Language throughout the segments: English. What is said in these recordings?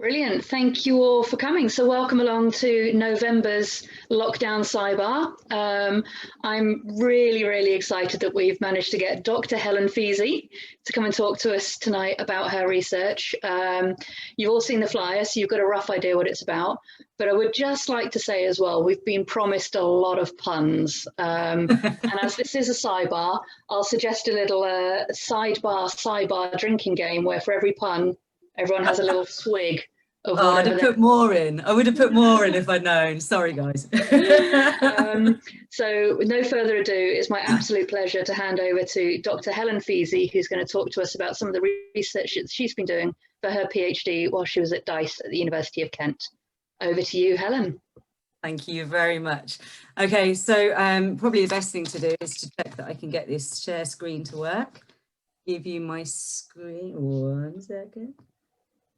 Brilliant. Thank you all for coming. So welcome along to November's lockdown SciBar. I'm really excited that we've managed to get Dr. Helen Pheasey to come and talk to us tonight about her research. You've all seen the flyer, so you've got a rough idea what it's about. But I would just like to say as well, we've been promised a lot of puns. And as this is a SciBar, I'll suggest a little SciBar drinking game where for every pun, everyone has a little swig. I'd have put more in. I would have put more in if I'd known. Sorry, guys. So with no further ado, it's my absolute pleasure to hand over to Dr. Helen Pheasey, who's going to talk to us about some of the research that she's been doing for her PhD while she was at DICE at the University of Kent. Over to you, Helen. Thank you very much. Okay, so probably the best thing to do is to check that I can get this share screen to work. Give you my screen, 1 second.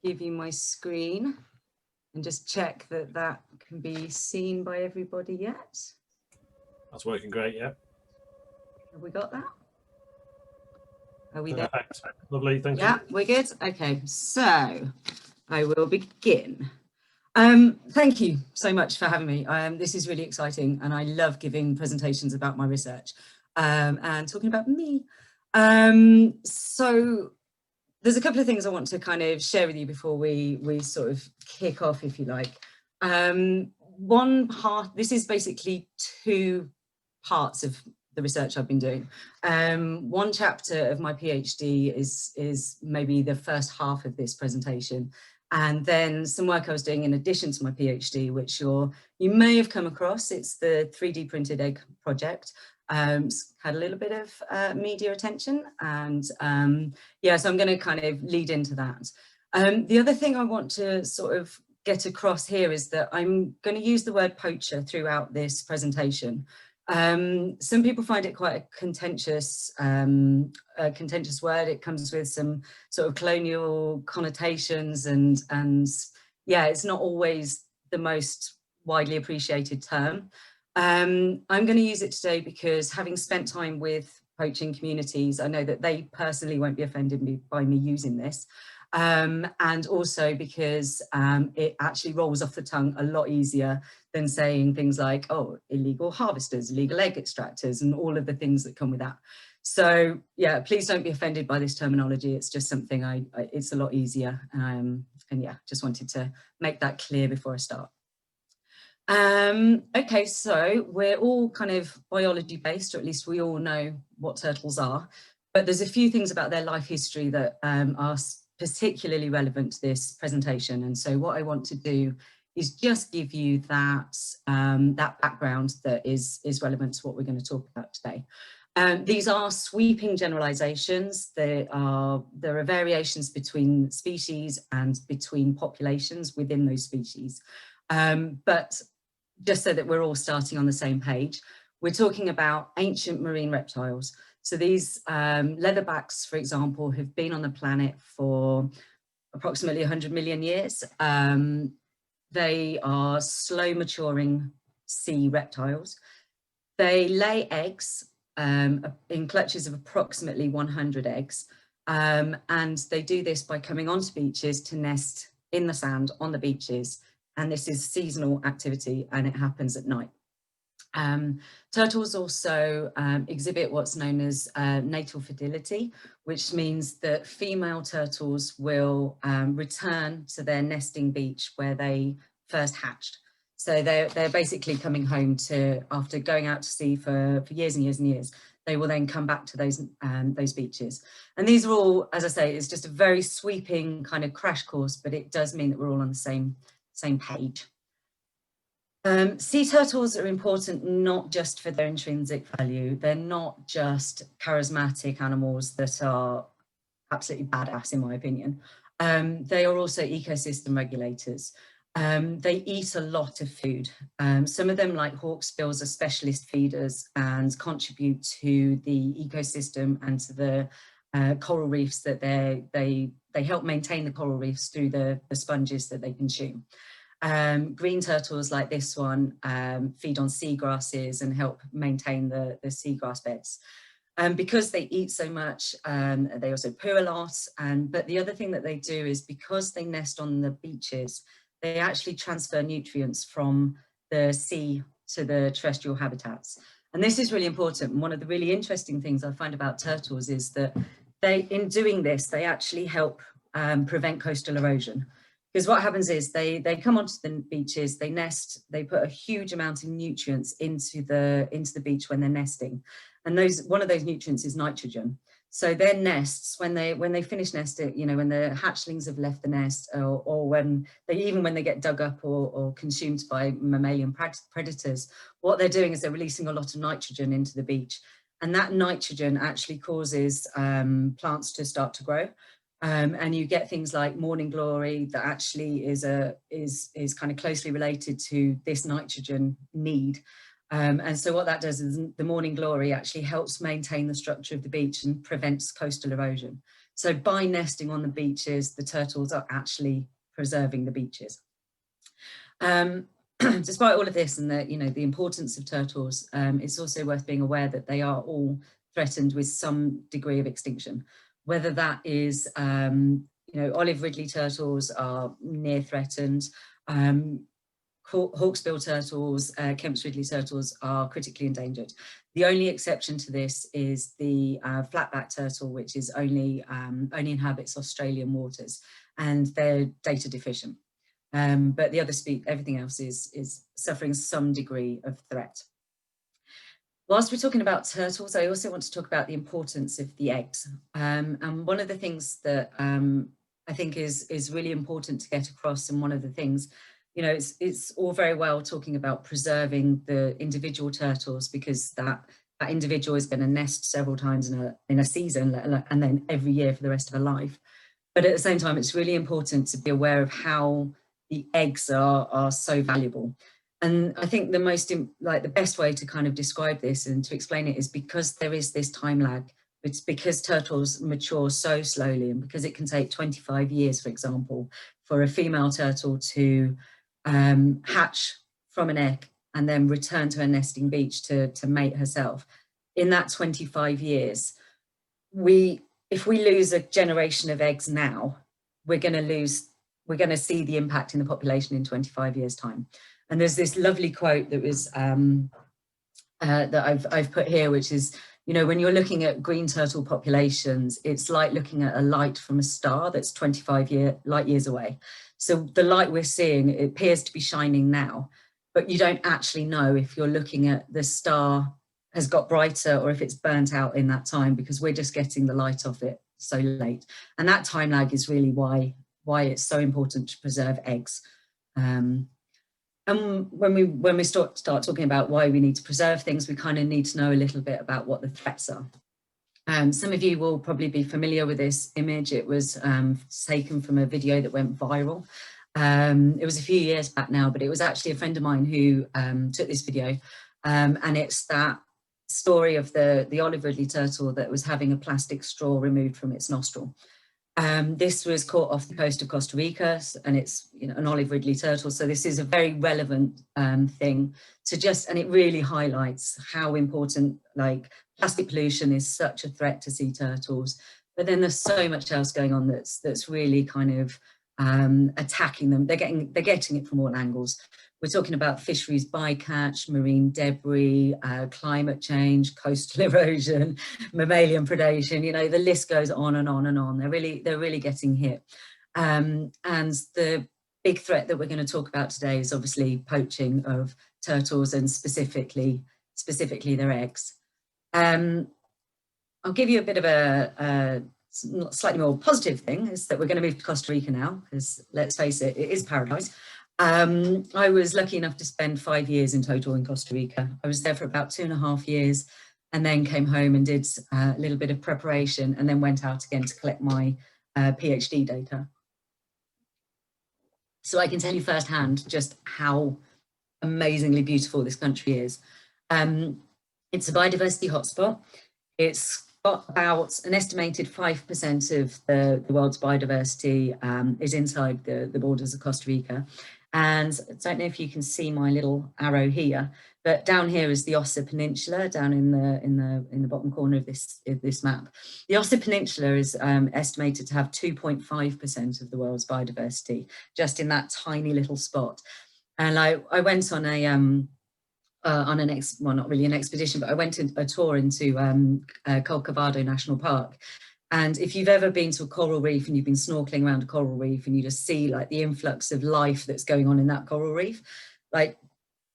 Give you my screen and just check that that can be seen by everybody yet. That's working great, yeah. Have we got that? Are we there? Lovely, thank you. Yeah, we're good. Okay, so I will begin. Thank you so much for having me. This is really exciting and I love giving presentations about my research and talking about me. So there's a couple of things I want to kind of share with you before we sort of kick off, if you like. One part, this is basically 2 parts of the research I've been doing. One chapter of my PhD is maybe the first half of this presentation. And then some work I was doing in addition to my PhD, which you may have come across. It's the 3D printed egg project. Had a little bit of media attention and yeah, so I'm going to kind of lead into that. The other thing I want to sort of get across here is that I'm going to use the word poacher throughout this presentation. Some people find it quite a contentious word. It comes with some sort of colonial connotations and yeah, it's not always the most widely appreciated term. I'm going to use it today because having spent time with poaching communities, I know that they personally won't be offended by me using this. And also because it actually rolls off the tongue a lot easier than saying things like, oh, illegal harvesters, illegal egg extractors, and all of the things that come with that. So yeah, please don't be offended by this terminology. It's just something it's a lot easier. And yeah, just wanted to make that clear before I start. Okay, so we're all kind of biology based, or at least we all know what turtles are, but there's a few things about their life history that are particularly relevant to this presentation. And so what I want to do is just give you that, that background that is relevant to what we're going to talk about today. These are sweeping generalizations. There are variations between species and between populations within those species. But just so that we're all starting on the same page, we're talking about ancient marine reptiles. So these leatherbacks, for example, have been on the planet for approximately 100 million years. They are slow maturing sea reptiles. They lay eggs in clutches of approximately 100 eggs. And they do this by coming onto beaches to nest in the sand on the beaches. And this is seasonal activity and it happens at night. Turtles also exhibit what's known as natal fertility, which means that female turtles will return to their nesting beach where they first hatched. So they're basically coming home after going out to sea for years and years and years. They will then come back to those beaches. And these are all, as I say, it's just a very sweeping kind of crash course, but it does mean that we're all on the same page. Sea turtles are important not just for their intrinsic value. They're not just charismatic animals that are absolutely badass, in my opinion. They are also ecosystem regulators. They eat a lot of food. Some of them, like hawksbills, are specialist feeders and contribute to the ecosystem and to the coral reefs that they help maintain the coral reefs through the sponges that they consume. Green turtles like this one feed on seagrasses and help maintain the seagrass beds. Because they eat so much, they also poo a lot. But the other thing that they do is, because they nest on the beaches, they actually transfer nutrients from the sea to the terrestrial habitats. And this is really important. And one of the really interesting things I find about turtles is that in doing this, they actually help prevent coastal erosion. Because what happens is they come onto the beaches, they nest, they put a huge amount of nutrients into the beach when they're nesting. And one of those nutrients is nitrogen. So their nests, when they finish nesting, you know, when the hatchlings have left the nest, or when they get dug up or consumed by mammalian predators, what they're doing is they're releasing a lot of nitrogen into the beach. And that nitrogen actually causes plants to start to grow. And you get things like morning glory that actually is kind of closely related to this nitrogen need. And so what that does is the morning glory actually helps maintain the structure of the beach and prevents coastal erosion. So by nesting on the beaches, the turtles are actually preserving the beaches. Despite all of this and the importance of turtles, it's also worth being aware that they are all threatened with some degree of extinction. Whether that is, olive ridley turtles are near threatened. Hawksbill turtles, Kemp's ridley turtles are critically endangered. The only exception to this is the flatback turtle, which is only inhabits Australian waters, and they're data deficient. But the other everything else is suffering some degree of threat. Whilst we're talking about turtles, I also want to talk about the importance of the eggs. And one of the things that I think is really important to get across, and one of the things, it's all very well talking about preserving the individual turtles, because that individual is going to nest several times in a season, and then every year for the rest of her life. But at the same time, it's really important to be aware of how the eggs are so valuable. And I think the best way to kind of describe this and to explain it is because there is this time lag. It's because turtles mature so slowly, and because it can take 25 years, for example, for a female turtle to hatch from an egg and then return to her nesting beach to mate herself. In that 25 years, if we lose a generation of eggs now, we're going to see the impact in the population in 25 years' time. And there's this lovely quote that was that I've put here, which is, when you're looking at green turtle populations, it's like looking at a light from a star that's 25 light years away. So the light we're seeing, it appears to be shining now, but you don't actually know if you're looking at the star has got brighter or if it's burnt out in that time, because we're just getting the light off it so late. And that time lag is really why it's so important to preserve eggs. And when we start talking about why we need to preserve things, we kind of need to know a little bit about what the threats are. Some of you will probably be familiar with this image. It was taken from a video that went viral. It was a few years back now, but it was actually a friend of mine who took this video. And it's that story of the olive ridley turtle that was having a plastic straw removed from its nostril. This was caught off the coast of Costa Rica, and it's an olive ridley turtle. So this is a very relevant thing and it really highlights how important plastic pollution is such a threat to sea turtles. But then there's so much else going on that's really kind of attacking them. They're getting it from all angles. We're talking about fisheries bycatch, marine debris, climate change, coastal erosion, mammalian predation. The list goes on and on and on. They're really getting hit. And the big threat that we're going to talk about today is obviously poaching of turtles, and specifically their eggs. I'll give you a bit of a slightly more positive thing, is that we're going to move to Costa Rica now, because let's face it, it is paradise. I was lucky enough to spend 5 years in total in Costa Rica. I was there for about 2.5 years, and then came home and did a little bit of preparation, and then went out again to collect my PhD data. So I can tell you firsthand just how amazingly beautiful this country is. It's a biodiversity hotspot. It's got about an estimated 5% of the world's biodiversity is inside the borders of Costa Rica. And I don't know if you can see my little arrow here, But down here is the Ossa Peninsula, down in the bottom corner of this map. The Ossa Peninsula is estimated to have 2.5% of the world's biodiversity, just in that tiny little spot. And I went on well, not really an expedition, but I went on a tour into Corcovado National Park. And if you've ever been to a coral reef and you've been snorkeling around a coral reef and you just see like the influx of life that's going on in that coral reef, like,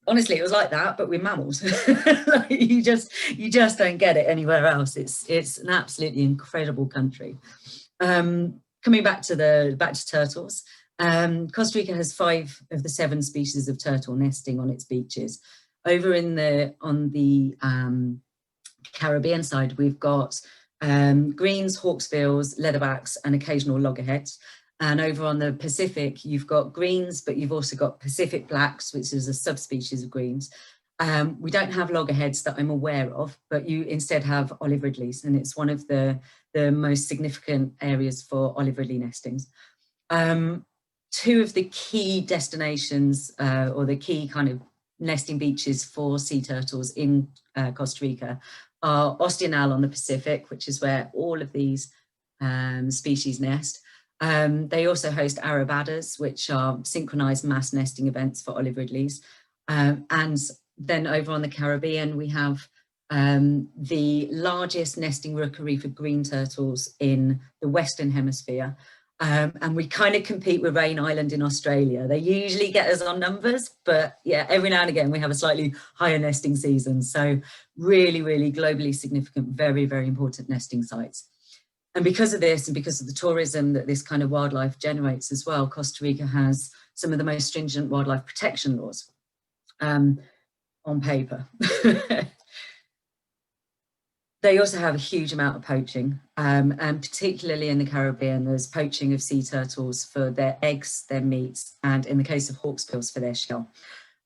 honestly, it was like that, but with mammals. Like, you just don't get it anywhere else. It's an absolutely incredible country. Coming back to turtles, Costa Rica has 5 of the 7 species of turtle nesting on its beaches. Over on the Caribbean side, we've got greens, hawksbills, leatherbacks, and occasional loggerheads. And over on the Pacific, you've got greens, but you've also got Pacific blacks, which is a subspecies of greens. We don't have loggerheads that I'm aware of, but you instead have olive ridleys, and it's one of the most significant areas for olive ridley nestings. 2 of the key destinations or the key kind of nesting beaches for sea turtles in Costa Rica are Ostional on the Pacific, which is where all of these species nest. They also host Arabadas, which are synchronized mass nesting events for olive ridleys. And then over on the Caribbean, we have the largest nesting rookery for green turtles in the Western Hemisphere. And we kind of compete with Rain Island in Australia. They usually get us on numbers, but yeah, every now and again, we have a slightly higher nesting season. So really, really globally significant, very, very important nesting sites. And because of this, and because of the tourism that this kind of wildlife generates as well, Costa Rica has some of the most stringent wildlife protection laws on paper. They also have a huge amount of poaching, and particularly in the Caribbean, there's poaching of sea turtles for their eggs, their meats, and in the case of hawksbills, for their shell.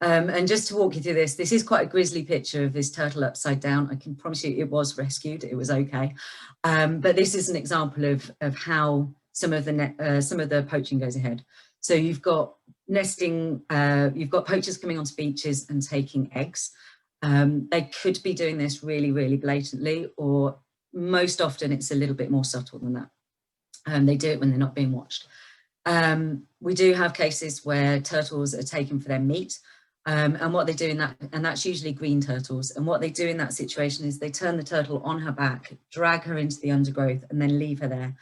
And just to walk you through this is quite a grisly picture of this turtle upside down. I can promise you it was rescued, it was okay. But this is an example of how some of the poaching goes ahead. So you've got nesting, you've got poachers coming onto beaches and taking eggs. They could be doing this really, really blatantly, or most often it's a little bit more subtle than that. They do it when they're not being watched. We do have cases where turtles are taken for their meat. And what they do in that, and that's usually green turtles, and what they do in that situation is they turn the turtle on her back, drag her into the undergrowth, and then leave her there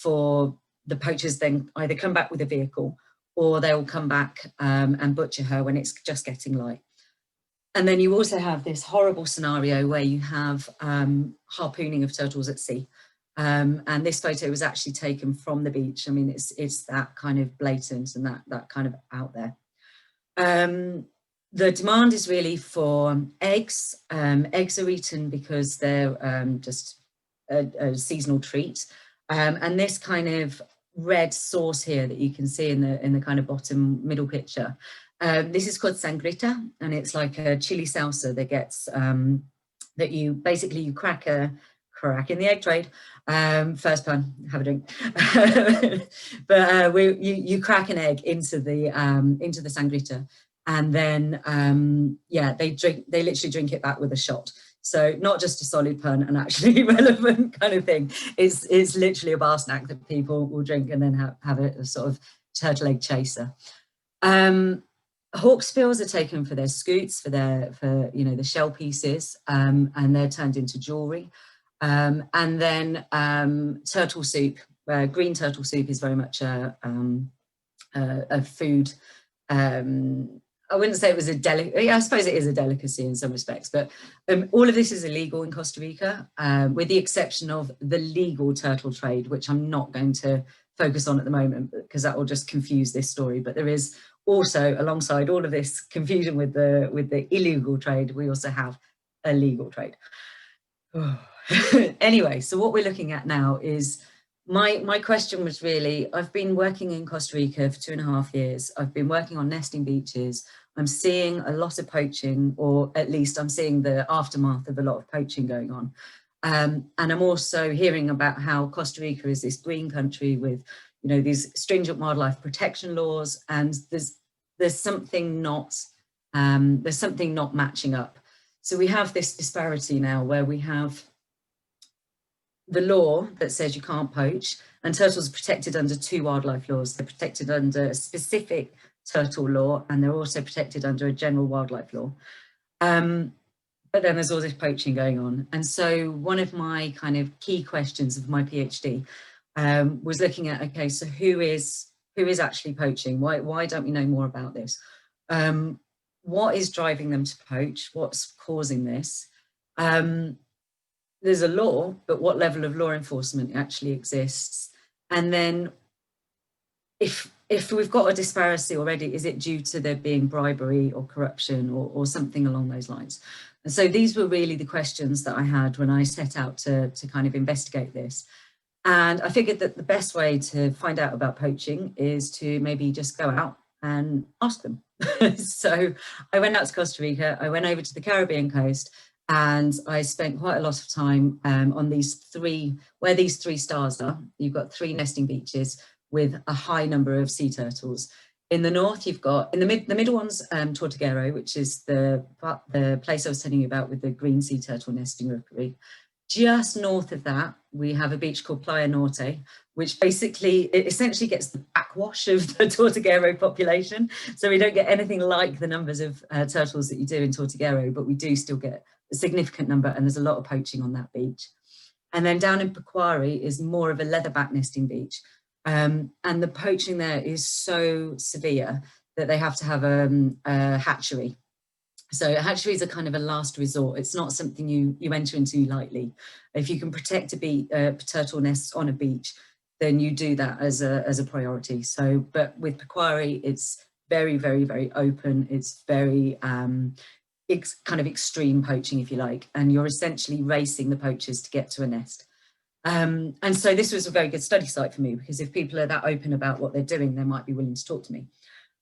for the poachers then either come back with a vehicle, or they'll come back and butcher her when it's just getting light. And then you also have this horrible scenario where you have harpooning of turtles at sea. And this photo was actually taken from the beach. I mean, it's that kind of blatant and that kind of out there. The demand is really for eggs. Eggs are eaten because they're just a seasonal treat. And this kind of red sauce here that you can see in the kind of bottom middle picture, this is called sangrita, and it's like a chili salsa that gets that you crack in the egg trade. First pun, have a drink. But you crack an egg into the sangrita, and then yeah, they literally drink it back with a shot. So not just a solid pun, and actually relevant kind of thing. It's literally a bar snack that people will drink and then have a sort of turtle egg chaser. Hawksbills are taken for their scoots, for the shell pieces, and they're turned into jewelry. And then turtle soup, green turtle soup is very much a food. I wouldn't say it was a delicacy. I suppose it is a delicacy in some respects, but all of this is illegal in Costa Rica, with the exception of the legal turtle trade, which I'm not going to focus on at the moment because that will just confuse this story. But there is also, alongside all of this confusion with the illegal trade, we also have a legal trade. Anyway, so what we're looking at now is my question was really, I've been working in Costa Rica for 2.5 years. I've been working on nesting beaches. I'm seeing a lot of poaching, or at least I'm seeing the aftermath of a lot of poaching going on. And I'm also hearing about how Costa Rica is this green country with, these stringent wildlife protection laws, and there's something not there's something not matching up. So we have this disparity now where we have the law that says you can't poach, and turtles are protected under 2 wildlife laws. They're protected under a specific turtle law, and they're also protected under a general wildlife law. But then there's all this poaching going on. And so one of my kind of key questions of my PhD was looking at, okay, so who is actually poaching? Why don't we know more about this? What is driving them to poach? What's causing this? There's a law, but what level of law enforcement actually exists? And then if we've got a disparity already, is it due to there being bribery or corruption or something along those lines? And so these were really the questions that I had when I set out to kind of investigate this. And I figured that the best way to find out about poaching is to maybe just go out and ask them. So I went out to Costa Rica, I went over to the Caribbean coast, and I spent quite a lot of time on where these 3 stars are. You've got 3 nesting beaches with a high number of sea turtles. In the north, you've got, in the middle one's Tortuguero, which is the place I was telling you about with the green sea turtle nesting rookery. Just north of that, we have a beach called Playa Norte, which basically, it essentially gets the backwash of the Tortuguero population. So we don't get anything like the numbers of turtles that you do in Tortuguero, but we do still get a significant number, and there's a lot of poaching on that beach. And then down in Pequari is more of a leatherback nesting beach. And the poaching there is so severe that they have to have a hatchery. So hatcheries are kind of a last resort. It's not something you enter into lightly. If you can protect a turtle nest on a beach, then you do that as a priority. So, but with Pequari, it's very, very, very open. It's very kind of extreme poaching, if you like, and you're essentially racing the poachers to get to a nest. And so this was a very good study site for me, because if people are that open about what they're doing, they might be willing to talk to me.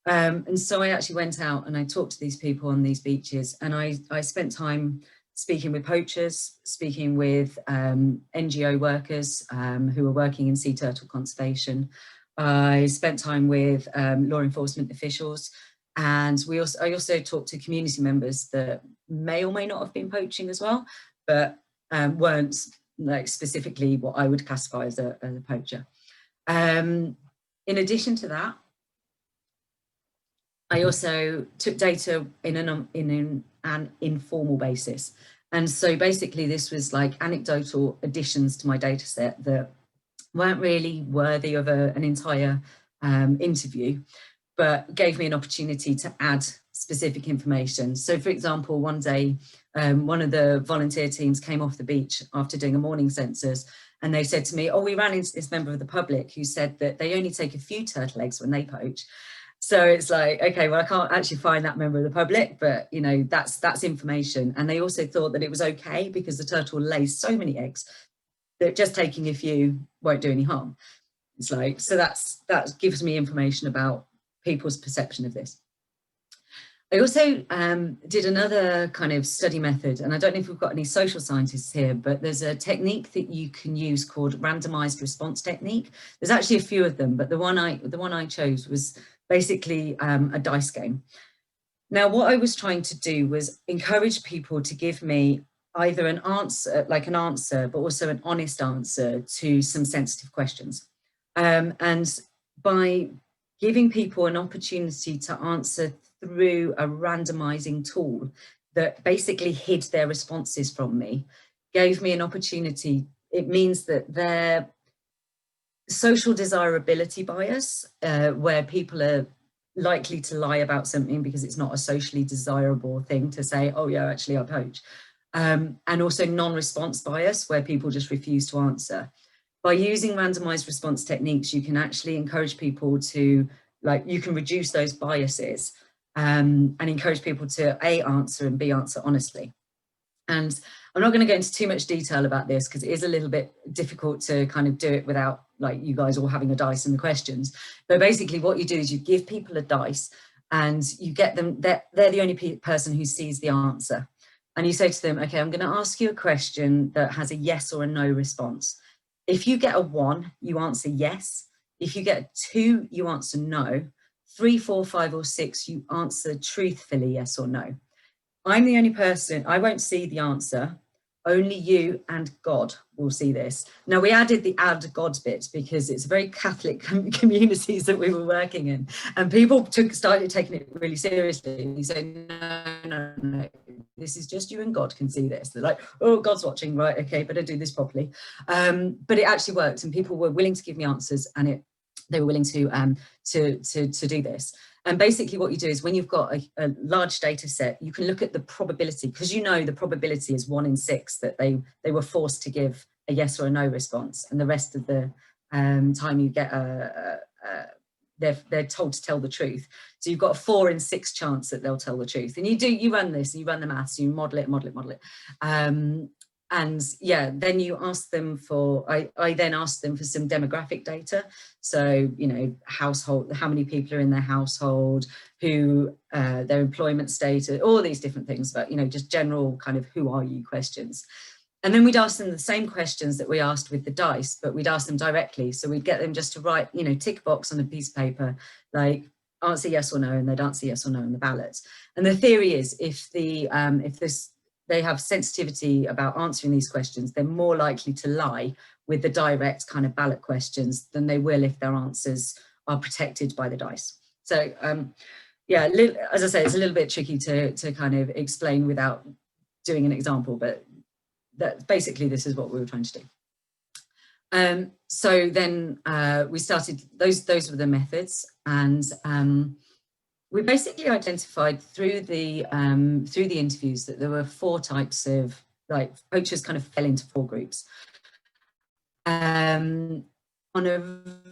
And so I actually went out and I talked to these people on these beaches, and I spent time speaking with poachers, speaking with NGO workers who are working in sea turtle conservation. I spent time with law enforcement officials, and I also talked to community members that may or may not have been poaching as well, but weren't like specifically what I would classify as a poacher. In addition to that, I also took data in an informal basis. And so basically this was like anecdotal additions to my data set that weren't really worthy of an entire interview, but gave me an opportunity to add specific information. So for example, one day, one of the volunteer teams came off the beach after doing a morning census, and they said to me, oh, we ran into this member of the public who said that they only take a few turtle eggs when they poach. So it's like, okay, well, I can't actually find that member of the public, but you know, that's information. And they also thought that it was okay because the turtle lays so many eggs that just taking a few won't do any harm. It's like, so that gives me information about people's perception of this. I also did another kind of study method, and I don't know if we've got any social scientists here, but there's a technique that you can use called randomized response technique. There's actually a few of them, but the one I chose was basically a dice game. Now, what I was trying to do was encourage people to give me either an answer, but also an honest answer to some sensitive questions. And by giving people an opportunity to answer through a randomizing tool that basically hid their responses from me, gave me an opportunity. It means that their social desirability bias, where people are likely to lie about something because it's not a socially desirable thing to say, oh yeah, actually I poach. And also non-response bias, where people just refuse to answer. By using randomized response techniques, you can actually encourage people to, like, you can reduce those biases and encourage people to A, answer, and B, answer honestly. And I'm not going to go into too much detail about this because it is a little bit difficult to kind of do it without like you guys all having a dice and the questions. But basically what you do is you give people a dice and you get them, they're the only person who sees the answer. And you say to them, okay, I'm going to ask you a question that has a yes or a no response. If you get a 1, you answer yes. If you get a 2, you answer no. 3, 4, 5, or 6, you answer truthfully, yes or no. I'm the only person, I won't see the answer. Only you and God will see this. Now, we added the add God bit because it's very Catholic communities that we were working in, and people started taking it really seriously. And you say, no, this is just you and God can see this. They're like, oh, God's watching, right? Okay, better do this properly. But it actually worked, and people were willing to give me answers, and they were willing to do this. And basically what you do is when you've got a large data set, you can look at the probability, because you know the probability is 1 in 6 that they were forced to give a yes or a no response, and the rest of the time you get they're told to tell the truth. So you've got a 4 in 6 chance that they'll tell the truth. And you run this, and you run the maths, you model it. And yeah, then you ask them for, I then asked them for some demographic data. So, you know, household, how many people are in their household, who, their employment status, all these different things, but, you know, just general kind of who are you questions. And then we'd ask them the same questions that we asked with the dice, but we'd ask them directly. So we'd get them just to write, you know, tick a box on a piece of paper, like answer yes or no, and they'd answer yes or no on the ballot. And the theory is if they have sensitivity about answering these questions, they're more likely to lie with the direct kind of ballot questions than they will if their answers are protected by the dice. So yeah, as I say, it's a little bit tricky to kind of explain without doing an example, but that basically this is what we were trying to do. So then we started, those were the methods, and we basically identified through the interviews that there were 4 types of, like, poachers kind of fell into 4 groups. On a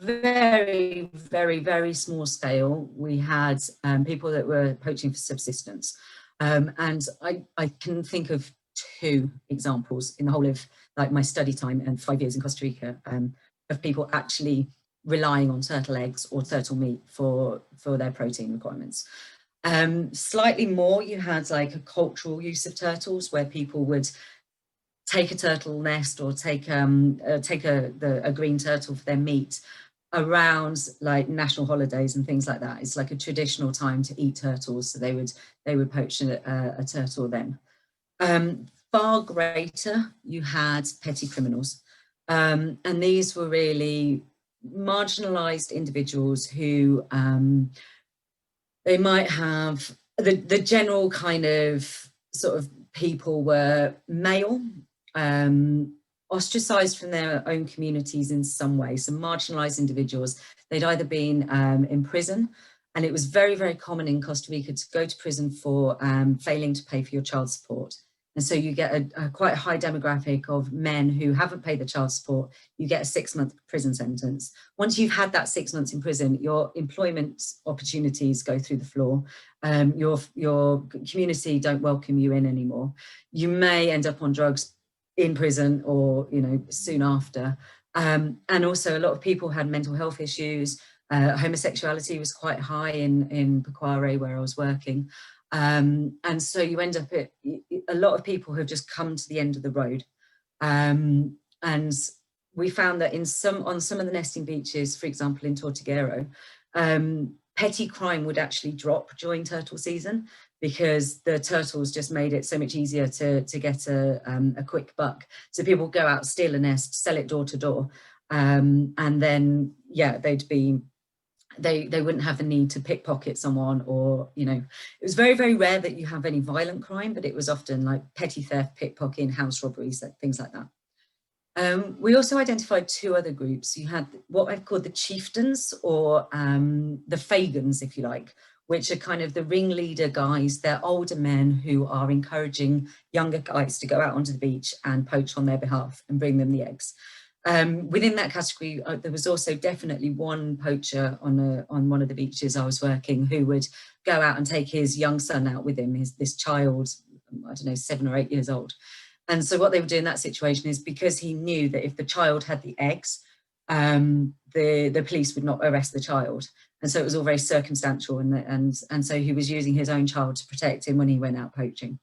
very, very, very small scale, we had people that were poaching for subsistence. And I can think of 2 examples in the whole of like my study time and 5 years in Costa Rica of people actually relying on turtle eggs or turtle meat for their protein requirements. Slightly more, you had like a cultural use of turtles where people would take a turtle nest or take a green turtle for their meat around like national holidays and things like that. It's like a traditional time to eat turtles, so they would poach a turtle then. Far greater, you had petty criminals, and these were really marginalized individuals who they might have the general kind of sort of people were male, ostracized from their own communities in some way, some marginalized individuals. They'd either been in prison, and it was very, very common in Costa Rica to go to prison for failing to pay for your child support. And so you get a quite high demographic of men who haven't paid the child support. You get a 6-month prison sentence. Once you've had that 6 months in prison, your employment opportunities go through the floor. Your community don't welcome you in anymore. You may end up on drugs in prison or, you know, soon after. And also a lot of people had mental health issues. Homosexuality was quite high in Pecuare, where I was working. And so you end up at a lot of people who have just come to the end of the road. And we found that on some of the nesting beaches, for example, in Tortuguero, petty crime would actually drop during turtle season because the turtles just made it so much easier to get a quick buck. So people would go out, steal a nest, sell it door to door. And then, yeah, they wouldn't have the need to pickpocket someone, or, you know, it was very, very rare that you have any violent crime, but it was often like petty theft, pickpocketing, house robberies, things like that. We also identified 2 other groups. You had what I've called the chieftains, or the Fagans, if you like, which are kind of the ringleader guys. They're older men who are encouraging younger guys to go out onto the beach and poach on their behalf and bring them the eggs. Within that category, there was also definitely one poacher on one of the beaches I was working who would go out and take his young son out with him, this child, I don't know, 7 or 8 years old. And so what they would do in that situation is, because he knew that if the child had the eggs, the police would not arrest the child. And so it was all very circumstantial, and so he was using his own child to protect him when he went out poaching.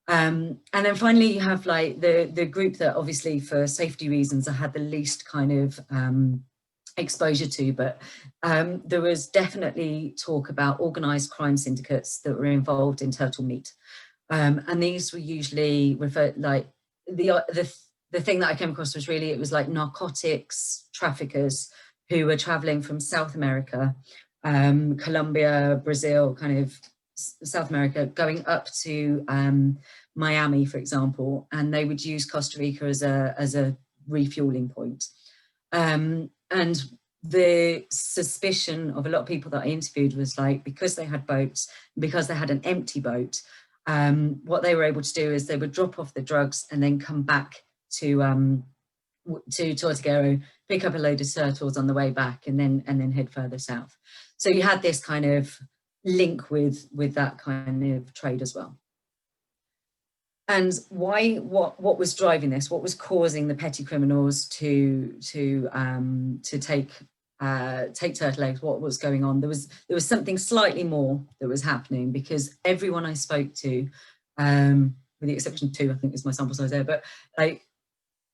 And then finally you have like the group that obviously for safety reasons I had the least kind of exposure to, but there was definitely talk about organised crime syndicates that were involved in turtle meat. And these were usually referred, like, the thing that I came across was really, it was like narcotics traffickers who were traveling from South America, Colombia, Brazil, kind of South America, going up to Miami, for example, and they would use Costa Rica as a refueling point. And the suspicion of a lot of people that I interviewed was like, because they had boats, because they had an empty boat, what they were able to do is they would drop off the drugs and then come back to Tortuguero, pick up a load of turtles on the way back, and then head further south. So you had this kind of link with that kind of trade as well. And what was driving this? What was causing the petty criminals to take turtle eggs? What was going on? There was something slightly more that was happening, because everyone I spoke to, with the exception of 2, I think is my sample size there, but like,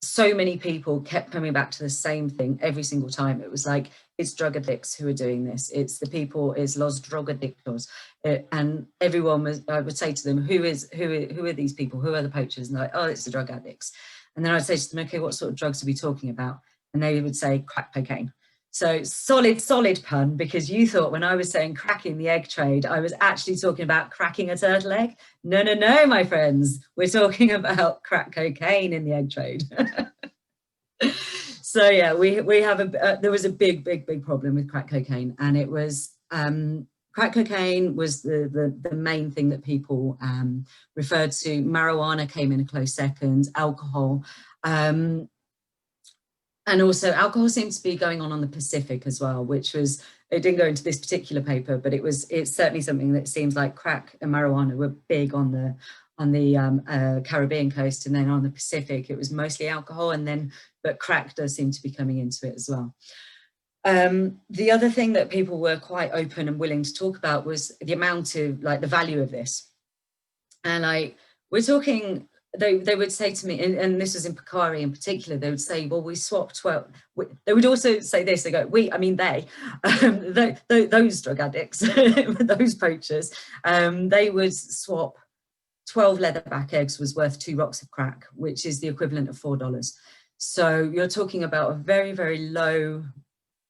so many people kept coming back to the same thing every single time. It was like, it's drug addicts who are doing this. It's the people, it's los drogadictos. And everyone was, I would say to them, who are these people? Who are the poachers? And they're like, oh, it's the drug addicts. And then I'd say to them, okay, what sort of drugs are we talking about? And they would say crack cocaine. So solid pun, because you thought when I was saying cracking the egg trade, I was actually talking about cracking a turtle egg. No, my friends, we're talking about crack cocaine in the egg trade. So yeah, we have there was a big problem with crack cocaine, and it was crack cocaine was the main thing that people referred to. Marijuana came in a close second, alcohol. And also alcohol seems to be going on the Pacific as well, which was, it didn't go into this particular paper, but it's certainly something that seems like crack and marijuana were big on the Caribbean coast, and then on the Pacific, it was mostly alcohol, but crack does seem to be coming into it as well. The other thing that people were quite open and willing to talk about was the amount of, like, the value of this. And we're talking, they would say to me, and this was in Picari in particular, they would say, well, we swapped 12, they would also say this, they go, those drug addicts, those poachers, they would swap 12 leatherback eggs was worth 2 rocks of crack, which is the equivalent of $4. So you're talking about a very, very low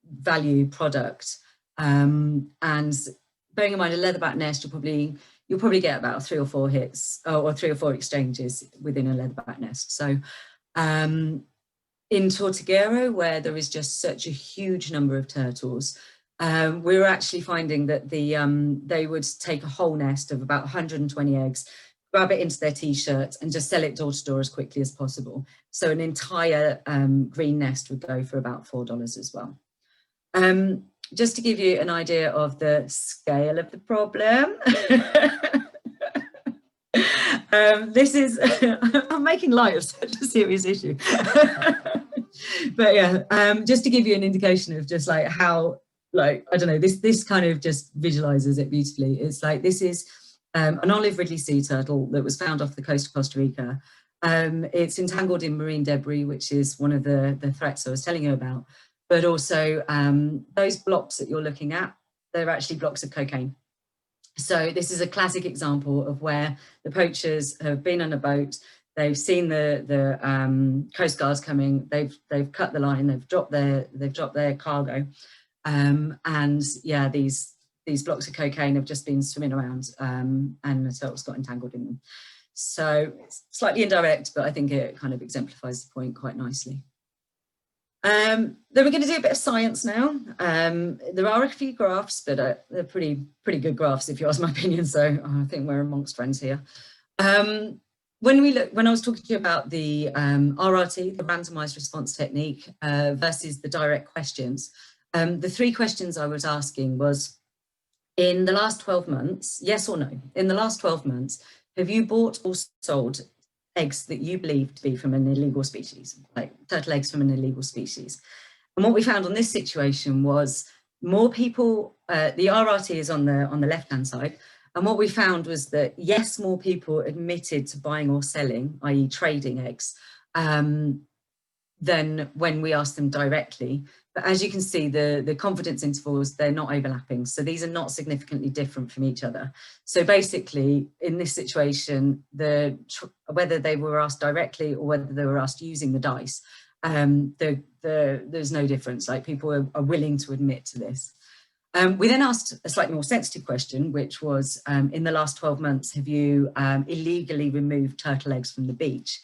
value product. And bearing in mind a leatherback nest, you'll probably get about 3 or 4 hits or 3 or 4 exchanges within a leatherback nest. So in Tortuguero, where there is just such a huge number of turtles, we were actually finding that they would take a whole nest of about 120 eggs, grab it into their t-shirt and just sell it door to door as quickly as possible. So an entire green nest would go for about $4 as well. Just to give you an idea of the scale of the problem. This is, I'm making light of such a serious issue. But yeah, just to give you an indication of just like how, like, I don't know, this kind of just visualizes it beautifully. It's like, this is an olive ridley sea turtle that was found off the coast of Costa Rica. It's entangled in marine debris, which is one of the threats I was telling you about. But also those blocks that you're looking at, they're actually blocks of cocaine. So this is a classic example of where the poachers have been on a boat, they've seen the Coast Guards coming, they've cut the line, they've dropped their cargo, and yeah, these blocks of cocaine have just been swimming around, and the turtles got entangled in them. So it's slightly indirect, but I think it kind of exemplifies the point quite nicely. Then we're going to do a bit of science now. There are a few graphs, but they're pretty good graphs if you ask my opinion. So I think we're amongst friends here. When I was talking to you about the RRT, the randomized response technique, versus the direct questions, the 3 questions I was asking was, in the last 12 months, yes or no, in the last 12 months, have you bought or sold eggs that you believe to be from an illegal species, like turtle eggs from an illegal species? And what we found on this situation was more people, the RRT is on the left-hand side, and what we found was that yes, more people admitted to buying or selling, i.e. trading eggs, than when we ask them directly. But as you can see, the confidence intervals, they're not overlapping. So these are not significantly different from each other. So basically, in this situation, whether they were asked directly or whether they were asked using the dice, there's no difference. Like, people are willing to admit to this. We then asked a slightly more sensitive question, which was, in the last 12 months, have you illegally removed turtle eggs from the beach?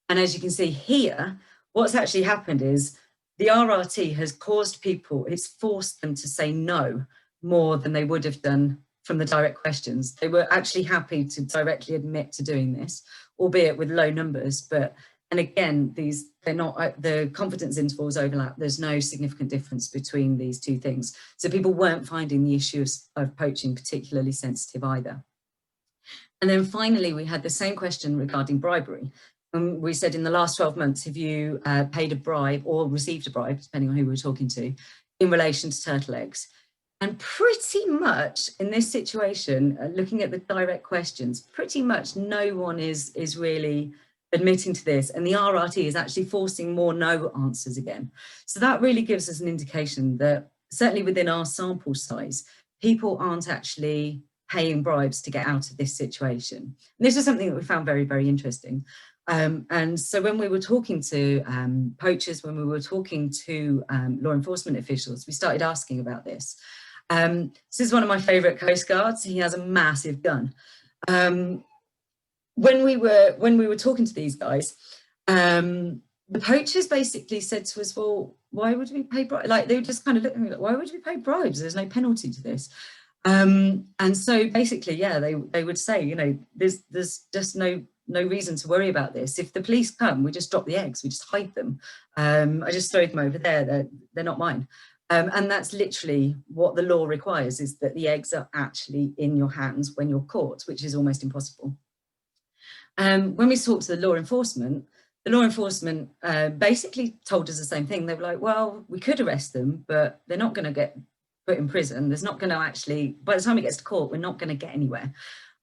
And as you can see here, what's actually happened is the RRT has caused people, it's forced them to say no more than they would have done from the direct questions. They were actually happy to directly admit to doing this, albeit with low numbers. And again, they're not, the confidence intervals overlap. There's no significant difference between these two things. So people weren't finding the issue of poaching particularly sensitive either. And then finally, we had the same question regarding bribery. We said, in the last 12 months, have you paid a bribe or received a bribe, depending on who we were talking to, in relation to turtle eggs? And pretty much in this situation, looking at the direct questions, pretty much no one is really admitting to this, and the RRT is actually forcing more no answers again. So that really gives us an indication that certainly within our sample size, people aren't actually paying bribes to get out of this situation. And this is something that we found very, very interesting. And so when we were talking to poachers, when we were talking to law enforcement officials, we started asking about this. This is one of my favorite Coast Guards. He has a massive gun. When we were talking to these guys, the poachers basically said to us, well, why would we pay bribes? Like, they were just kind of looking at me like, why would we pay bribes? There's no penalty to this. And so basically, yeah, they would say, you know, there's just no reason to worry about this. If the police come, we just drop the eggs, we just hide them. I just throw them over there, they're not mine. And that's literally what the law requires, is that the eggs are actually in your hands when you're caught, which is almost impossible. When we talked to the law enforcement basically told us the same thing. They were like, well, we could arrest them, but they're not going to get put in prison. There's not going to actually, by the time it gets to court, we're not going to get anywhere.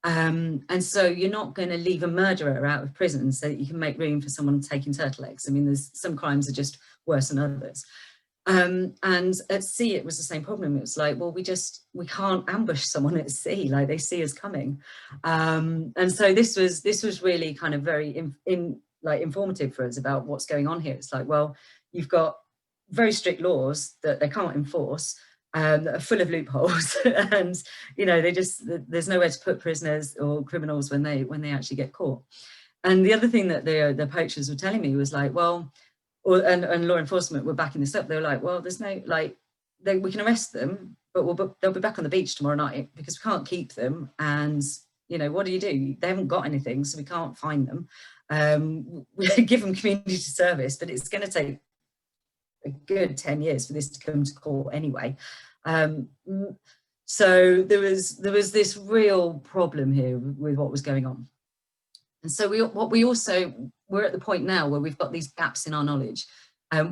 And so you're not going to leave a murderer out of prison so that you can make room for someone taking turtle eggs. I mean, there's some crimes are just worse than others. And at sea, it was the same problem. It was like, well, we can't ambush someone at sea, like they see us coming. And so this was really kind of very informative for us about what's going on here. It's like, well, you've got very strict laws that they can't enforce, that are full of loopholes, and you know, there's nowhere to put prisoners or criminals when they actually get caught. And the other thing that the poachers were telling me was like, well, and law enforcement were backing this up. They were like, well, there's no, like, we can arrest them, but they'll be back on the beach tomorrow night because we can't keep them. And, you know, what do? They haven't got anything, so we can't find them. We give them community service, but it's going to take a good 10 years for this to come to court anyway. So there was this real problem here with what was going on. And so we're at the point now where we've got these gaps in our knowledge.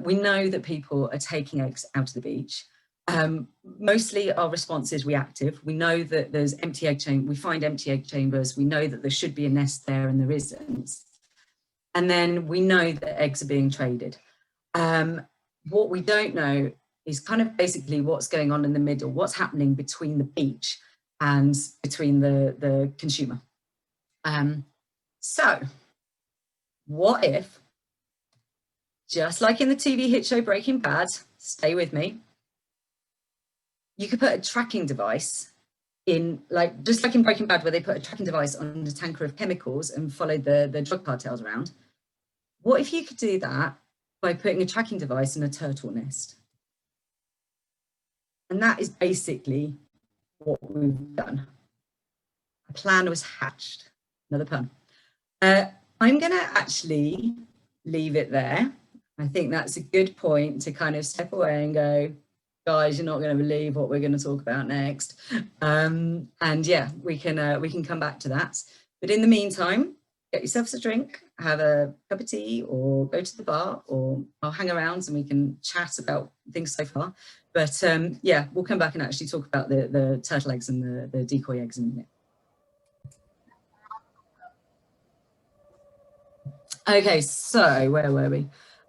We know that people are taking eggs out of the beach. Mostly our response is reactive. We know that there's empty egg chamber. We find empty egg chambers. We know that there should be a nest there and there isn't. And then we know that eggs are being traded. What we don't know is kind of basically what's going on in the middle, what's happening between the beach and between the consumer. So what if, just like in the TV hit show Breaking Bad, stay with me, you could put a tracking device in, like, just like in Breaking Bad, where they put a tracking device on a tanker of chemicals and followed the drug cartels around. What if you could do that by putting a tracking device in a turtle nest? And that is basically what we've done. A plan was hatched. Another pun. I'm going to actually leave it there. I think that's a good point to kind of step away and go, guys, you're not going to believe what we're going to talk about next. And yeah, we can come back to that. But in the meantime, get yourselves a drink, have a cup of tea, or go to the bar, or I'll hang around and we can chat about things so far. But yeah, we'll come back and actually talk about the turtle eggs and the decoy eggs in a minute. Okay, so where were we?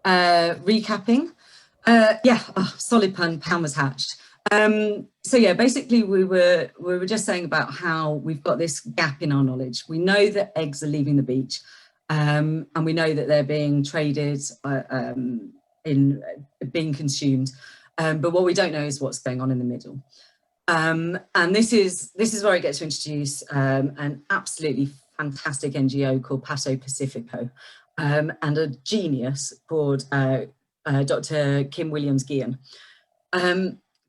recapping. Yeah, solid pun, Pound was hatched. So yeah, basically we were just saying about how we've got this gap in our knowledge. We know that eggs are leaving the beach, and we know that they're being traded, being consumed, but what we don't know is what's going on in the middle. And this is where I get to introduce an absolutely fantastic NGO called Paso Pacifico, and a genius called Dr. Kim Williams-Guillen.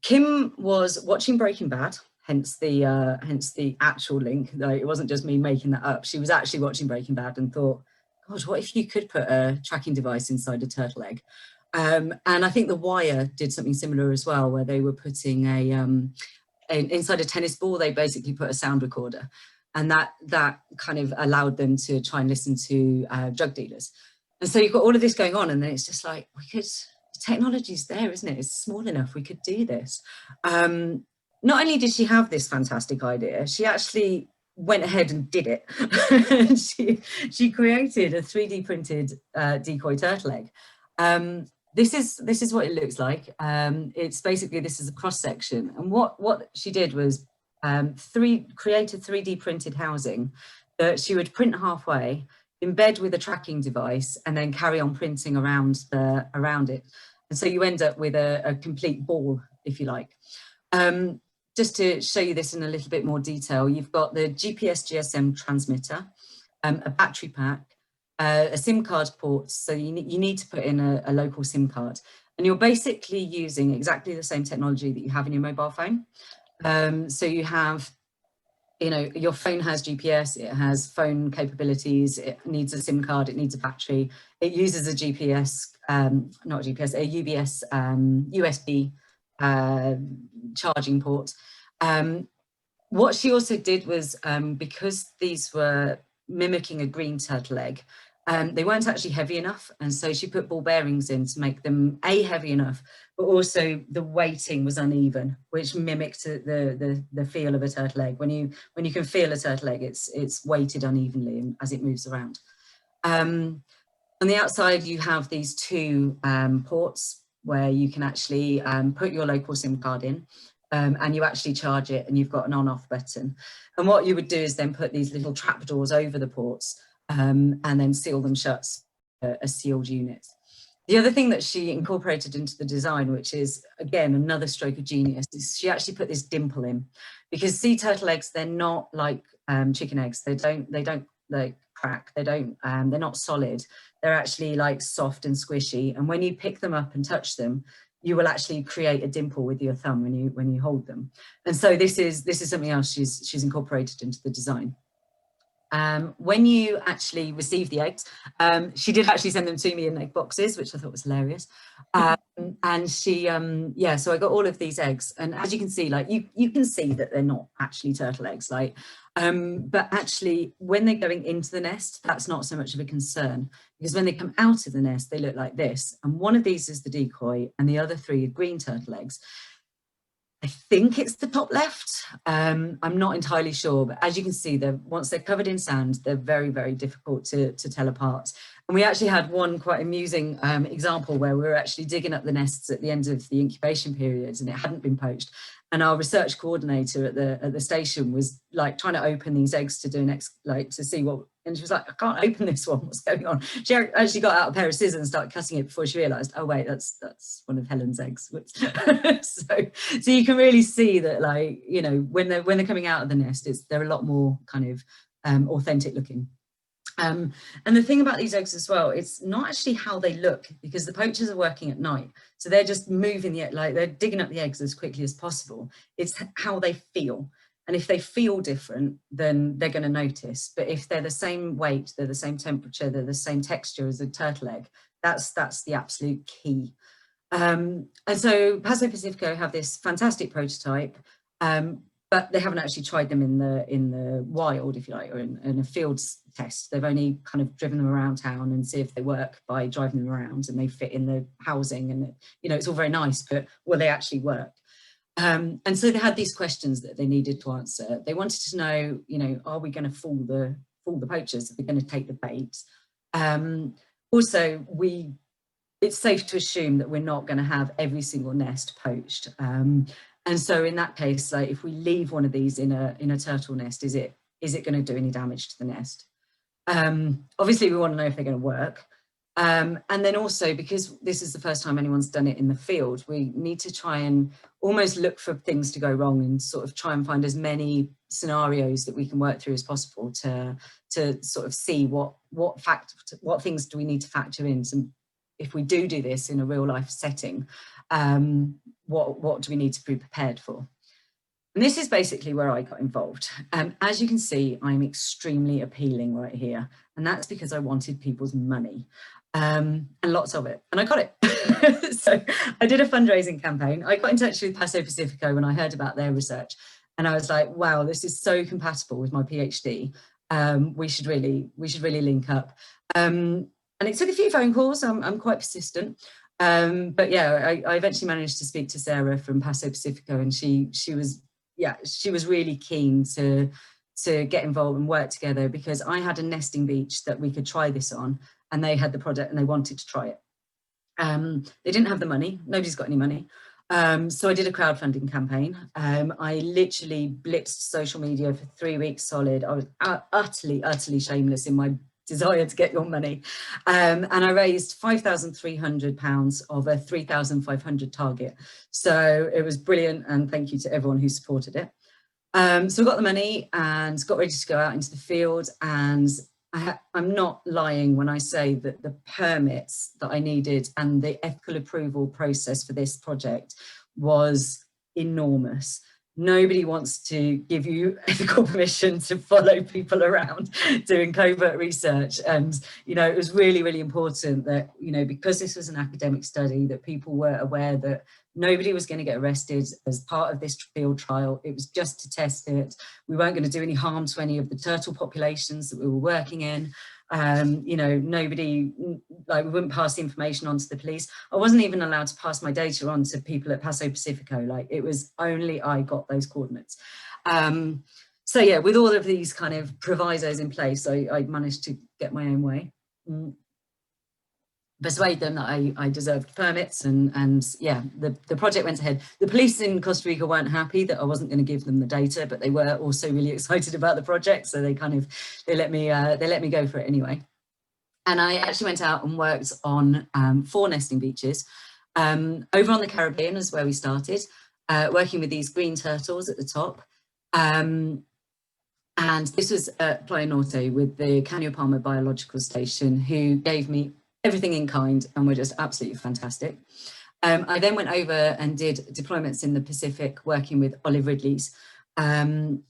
Kim was watching Breaking Bad, hence the actual link. Like, it wasn't just me making that up. She was actually watching Breaking Bad and thought, God, what if you could put a tracking device inside a turtle egg? And I think The Wire did something similar as well, where they were putting inside a tennis ball, they basically put a sound recorder, and that kind of allowed them to try and listen to drug dealers. And so you've got all of this going on, and then it's just like, the technology's there, isn't it? It's small enough, we could do this. Not only did she have this fantastic idea, she actually went ahead and did it. she created a 3D printed decoy turtle egg. This is what it looks like. It's basically, this is a cross section, and what she did was create a 3D printed housing that she would print halfway, embed with a tracking device, and then carry on printing around it. And so you end up with a complete ball, if you like. Just to show you this in a little bit more detail, you've got the GPS-GSM transmitter, a battery pack, a SIM card port, so you need to put in a local SIM card, and you're basically using exactly the same technology that you have in your mobile phone. So you have, your phone has GPS, it has phone capabilities, it needs a SIM card, it needs a battery, it uses a GPS, not GPS, a UBS USB charging port. What she also did was, because these were mimicking a green turtle egg, they weren't actually heavy enough, and so she put ball bearings in to make them heavy enough, but also the weighting was uneven, which mimicked the feel of a turtle egg. When you can feel a turtle egg, it's weighted unevenly as it moves around. On the outside, you have these two ports where you can actually put your local SIM card in, and you actually charge it, and you've got an on-off button. And what you would do is then put these little trapdoors over the ports, and then seal them shut, as sealed units. The other thing that she incorporated into the design, which is again another stroke of genius, is she actually put this dimple in, because sea turtle eggs, they're not like chicken eggs. They don't like crack. They're not solid. They're actually like soft and squishy. And when you pick them up and touch them, you will actually create a dimple with your thumb when you hold them. And so this is something else she's incorporated into the design. When you actually receive the eggs, she did actually send them to me in egg boxes, which I thought was hilarious. And she, so I got all of these eggs, and as you can see, like you can see that they're not actually turtle eggs, like, but actually when they're going into the nest, that's not so much of a concern, because when they come out of the nest, they look like this. And one of these is the decoy, and the other three are green turtle eggs. I think it's the top left. I'm not entirely sure, but as you can see, once they're covered in sand, they're very, very difficult to tell apart. And we actually had one quite amusing example where we were actually digging up the nests at the end of the incubation periods, and it hadn't been poached. And our research coordinator at the station was like trying to open these eggs to do to see what, and she was like, I can't open this one, what's going on? She actually got out a pair of scissors and started cutting it before she realised, oh wait, that's one of Helen's eggs. so you can really see that, like, when they're coming out of the nest, they're a lot more kind of authentic looking. And the thing about these eggs as well, it's not actually how they look, because the poachers are working at night, so they're just moving they're digging up the eggs as quickly as possible. It's how they feel, and if they feel different, then they're going to notice. But if they're the same weight, they're the same temperature, they're the same texture as a turtle egg, that's the absolute key. And so Paso Pacifico have this fantastic prototype, but they haven't actually tried them in the wild, if you like, or in a field test. They've only kind of driven them around town and see if they work by driving them around and they fit in the housing, and it's all very nice, but will they actually work? And so they had these questions that they needed to answer. They wanted to know, are we going to fool the poachers? Are they going to take the bait? Also, we it's safe to assume that we're not going to have every single nest poached. And so in that case, like if we leave one of these in a turtle nest, is it going to do any damage to the nest? Obviously, we want to know if they're going to work. And then also, because this is the first time anyone's done it in the field, we need to try and almost look for things to go wrong and sort of try and find as many scenarios that we can work through as possible to sort of see what things do we need to factor in. So if we do this in a real life setting, what do we need to be prepared for? And this is basically where I got involved. As you can see, I'm extremely appealing right here. And that's because I wanted people's money. And lots of it, and I got it. So I did a fundraising campaign. I got in touch with Paso Pacifico when I heard about their research, and I was like, wow, this is so compatible with my PhD. We should really link up. And it took a few phone calls. I'm quite persistent. But yeah, I eventually managed to speak to Sarah from Paso Pacifico, and she was really keen to get involved and work together, because I had a nesting beach that we could try this on, and they had the product and they wanted to try it. They didn't have the money. Nobody's got any money. So I did a crowdfunding campaign. I literally blitzed social media for 3 weeks solid. I was utterly shameless in my desire to get your money. And I raised £5,300 of a 3,500 target. So it was brilliant. And thank you to everyone who supported it. So I got the money and got ready to go out into the field. And I'm not lying when I say that the permits that I needed and the ethical approval process for this project was enormous. Nobody wants to give you ethical permission to follow people around doing covert research. And, you know, it was really, really important that, you know, because this was an academic study, that people were aware that nobody was going to get arrested as part of this field trial. It was just to test it. We weren't going to do any harm to any of the turtle populations that we were working in. You know, nobody, like, we wouldn't pass the information on to the police. I wasn't even allowed to pass my data on to people at Paso Pacifico. Like, it was only I got those coordinates. So yeah, with all of these kind of provisos in place, I managed to get my own way. Persuade them that I deserved permits, and yeah, the project went ahead. The police in Costa Rica weren't happy that I wasn't going to give them the data, but they were also really excited about the project, so they let me go for it anyway. And I actually went out and worked on 4 nesting beaches. Over on the Caribbean is where we started, working with these green turtles at the top. And this was at Playa Norte with the Caño Palma Biological Station, who gave me everything in kind and were just absolutely fantastic. I then went over and did deployments in the Pacific, working with Olive Ridley's. And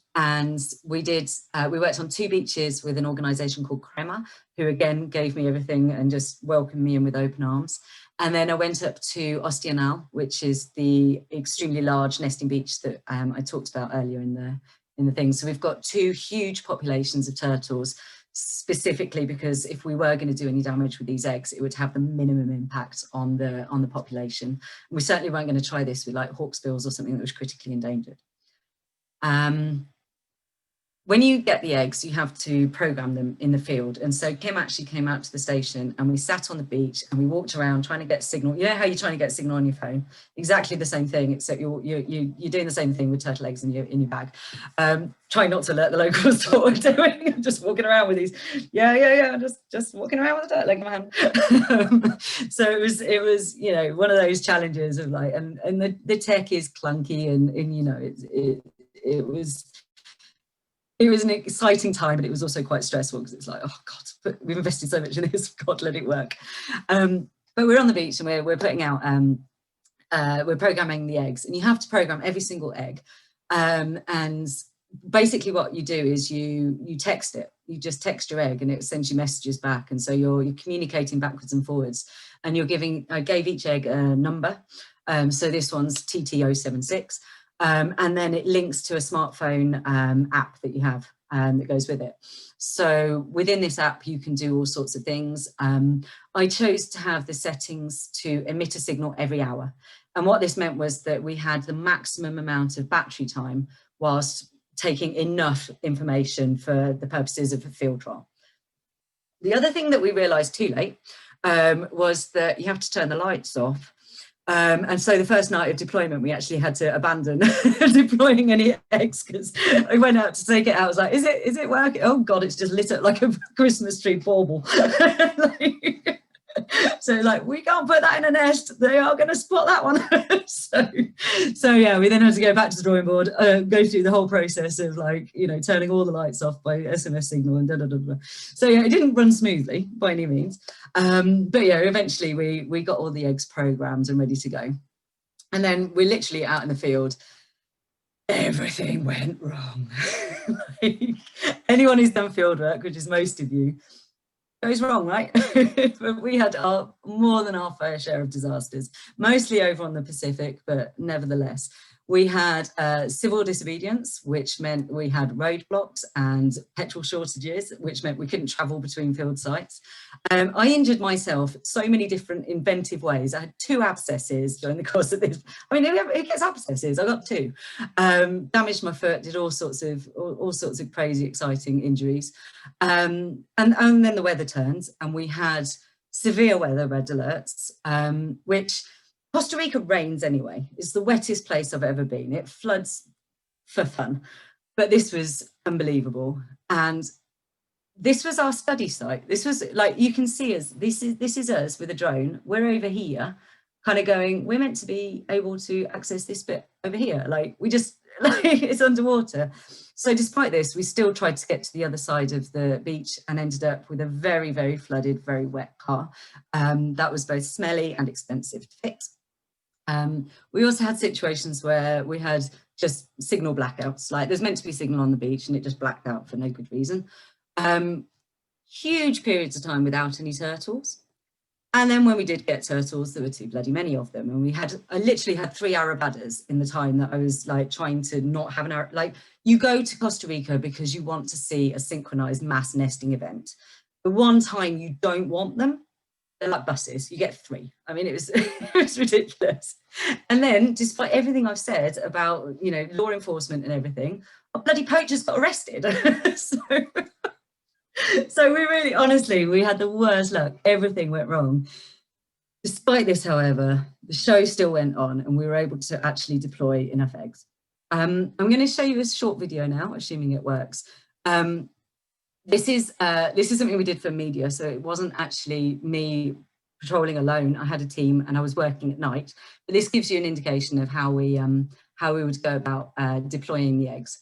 we worked on 2 beaches with an organisation called Crema, who again gave me everything and just welcomed me in with open arms. And then I went up to Ostianal, which is the extremely large nesting beach that I talked about earlier in the thing. So we've got 2 huge populations of turtles, specifically because if we were going to do any damage with these eggs, it would have the minimum impact on the population. We certainly weren't going to try this with like hawksbills or something that was critically endangered. When you get the eggs, you have to program them in the field. And so Kim actually came out to the station and we sat on the beach and we walked around trying to get signal. You know how you're trying to get signal on your phone? Exactly the same thing, except you're doing the same thing with turtle eggs in your bag. Trying not to alert the locals to what we're doing. I'm just walking around with these. Yeah. Just walking around with a turtle egg in my hand. So it was, you know, one of those challenges of like, and the tech is clunky and you know, it was an exciting time, but it was also quite stressful because it's like, oh God, we've invested so much in this, God, let it work. But we're on the beach and we're putting out, we're programming the eggs, and you have to program every single egg. And basically what you do is you text it. You just text your egg and it sends you messages back. And so you're communicating backwards and forwards, and I gave each egg a number. So this one's TT076. And then it links to a smartphone app that you have that goes with it. So within this app, you can do all sorts of things. I chose to have the settings to emit a signal every hour. And what this meant was that we had the maximum amount of battery time whilst taking enough information for the purposes of a field trial. The other thing that we realised too late was that you have to turn the lights off. And so the first night of deployment, we actually had to abandon deploying any eggs because I went out to take it out. I was like, is it working? Oh God, it's just lit up like a Christmas tree bauble. So like, we can't put that in a nest. They are going to spot that one. so yeah, we then had to go back to the drawing board, go through the whole process of like, you know, turning all the lights off by SMS signal and da da da da. So yeah, it didn't run smoothly by any means. But yeah, eventually we got all the eggs programmed and ready to go. And then we're literally out in the field. Everything went wrong. Like, anyone who's done field work, which is most of you, goes wrong, right? But we had more than our fair share of disasters, mostly over on the Pacific, but nevertheless. We had civil disobedience, which meant we had roadblocks and petrol shortages, which meant we couldn't travel between field sites. I injured myself so many different inventive ways. I had 2 abscesses during the course of this. I mean, who gets abscesses? I got 2. Damaged my foot, did all sorts of crazy, exciting injuries. And then the weather turns, and we had severe weather red alerts, which Costa Rica rains anyway. It's the wettest place I've ever been. It floods for fun, but this was unbelievable. And this was our study site. This was like, you can see us, this is us with a drone. We're over here kind of going, we're meant to be able to access this bit over here. Like we just, like it's underwater. So despite this, we still tried to get to the other side of the beach and ended up with a very, very flooded, very wet car. That was both smelly and expensive to fix. We also had situations where we had just signal blackouts, like there's meant to be signal on the beach and it just blacked out for no good reason. Huge periods of time without any turtles. And then when we did get turtles, there were too bloody many of them. And I literally had 3 Arabadas in the time that I was like trying to not have an, like you go to Costa Rica because you want to see a synchronized mass nesting event. The one time you don't want them, they're like buses, you get 3. I mean, it was ridiculous. And then despite everything I've said about, you know, law enforcement and everything, a bloody poachers got arrested. So we really, honestly, we had the worst luck. Everything went wrong. Despite this, however, the show still went on and we were able to actually deploy enough eggs. I'm going to show you a short video now, assuming it works. This is something we did for media, so it wasn't actually me patrolling alone. I had a team and I was working at night. But this gives you an indication of how we would go about deploying the eggs.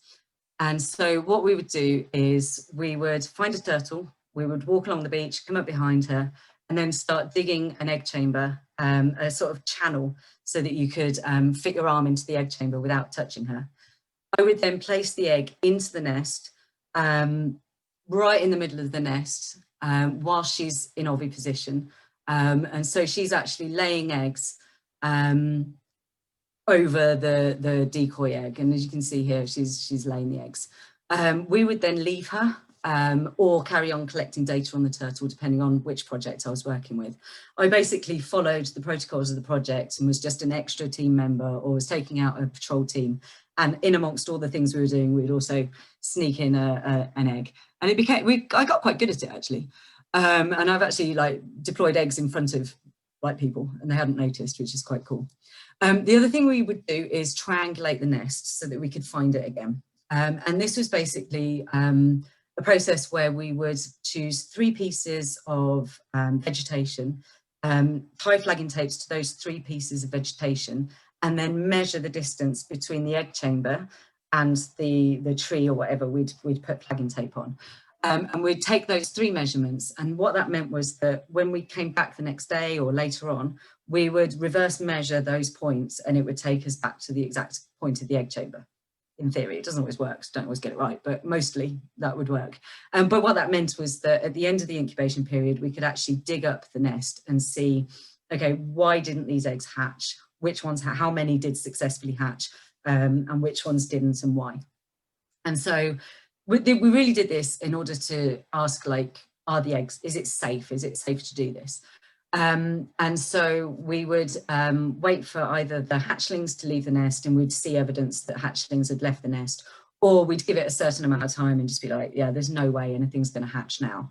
And so what we would do is we would find a turtle, we would walk along the beach, come up behind her, and then start digging an egg chamber, a sort of channel, so that you could fit your arm into the egg chamber without touching her. I would then place the egg into the nest, right in the middle of the nest, while she's in ovi position. And so she's actually laying eggs over the decoy egg, and as you can see here, she's laying the eggs. We would then leave her or carry on collecting data on the turtle, depending on which project I was working with. I basically followed the protocols of the project and was just an extra team member or was taking out a patrol team. And in amongst all the things we were doing, we'd also sneak in an egg. And it became, I got quite good at it actually. And I've actually like deployed eggs in front of white people and they hadn't noticed, which is quite cool. The other thing we would do is triangulate the nest so that we could find it again. And this was basically a process where we would choose 3 pieces of vegetation, tie flagging tapes to those 3 pieces of vegetation, and then measure the distance between the egg chamber and the tree or whatever we'd put flagging tape on. And we'd take those 3 measurements, and what that meant was that when we came back the next day or later on, we would reverse measure those points and it would take us back to the exact point of the egg chamber. In theory, it doesn't always work, so don't always get it right, but mostly that would work. But what that meant was that at the end of the incubation period, we could actually dig up the nest and see, okay, why didn't these eggs hatch? Which ones, how many did successfully hatch, and which ones didn't and why? And so we really did this in order to ask, like, are the eggs, is it safe? Is it safe to do this? And so we would wait for either the hatchlings to leave the nest and we'd see evidence that hatchlings had left the nest, or we'd give it a certain amount of time and just be like, yeah, there's no way anything's going to hatch now.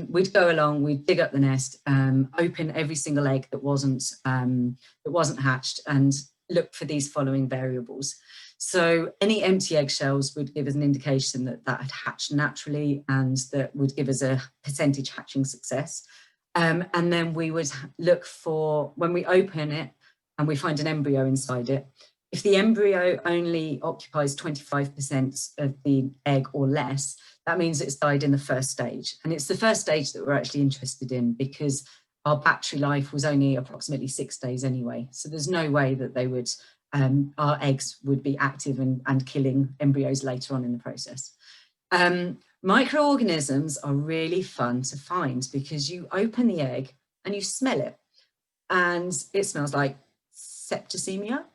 we'd go along, we'd dig up the nest, open every single egg that wasn't hatched, and look for these following variables. So any empty eggshells would give us an indication that that had hatched naturally, and that would give us a percentage hatching success. And then we would look for, when we open it and we find an embryo inside it, if the embryo only occupies 25% of the egg or less, that means it's died in the first stage. And it's the first stage that we're actually interested in, because our battery life was only approximately 6 days anyway. So there's no way that they would, our eggs would be active and killing embryos later on in the process. Microorganisms are really fun to find, because you open the egg and you smell it, and it smells like septicemia,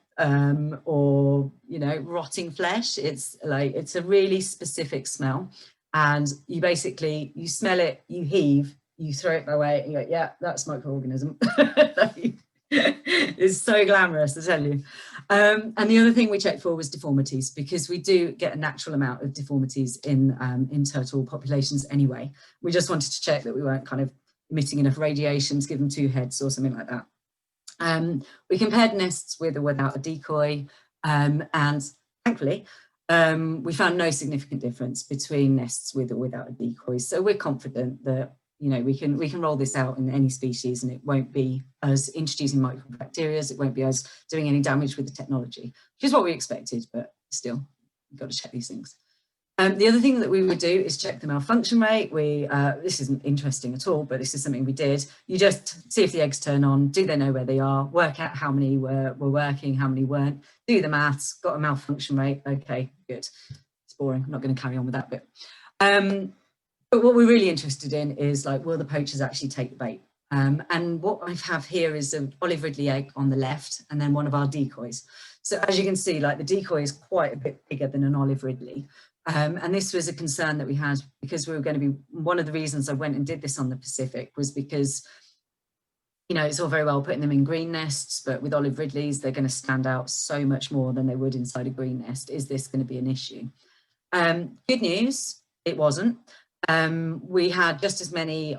or, you know, rotting flesh. It's a really specific smell, and you basically, you smell it, you heave, you throw it away, and you go, yeah, that's microorganism. It's so glamorous, I tell you. And the other thing we checked for was deformities, because we do get a natural amount of deformities in turtle populations anyway. We just wanted to check that we weren't kind of emitting enough radiation to give them 2 heads or something like that. We compared nests with or without a decoy, and thankfully we found no significant difference between nests with or without a decoy. So we're confident that, you know, we can roll this out in any species, and it won't be us introducing microbacteria, it won't be us doing any damage with the technology, which is what we expected, but still, we've got to check these things. The other thing that we would do is check the malfunction rate. This isn't interesting at all, but this is something we did. You just see if the eggs turn on, do they know where they are, work out how many were working, how many weren't, do the maths, got a malfunction rate, okay, good. It's boring, I'm not going to carry on with that bit. But what we're really interested in is, like, will the poachers actually take the bait? And what I have here is an olive ridley egg on the left, and then one of our decoys. So as you can see, like, the decoy is quite a bit bigger than an olive ridley. And this was a concern that we had, because we were going to be, one of the reasons I went and did this on the Pacific was because, you know, it's all very well putting them in green nests, but with olive ridleys, they're going to stand out so much more than they would inside a green nest. Is this going to be an issue? Good news, it wasn't. We had just as many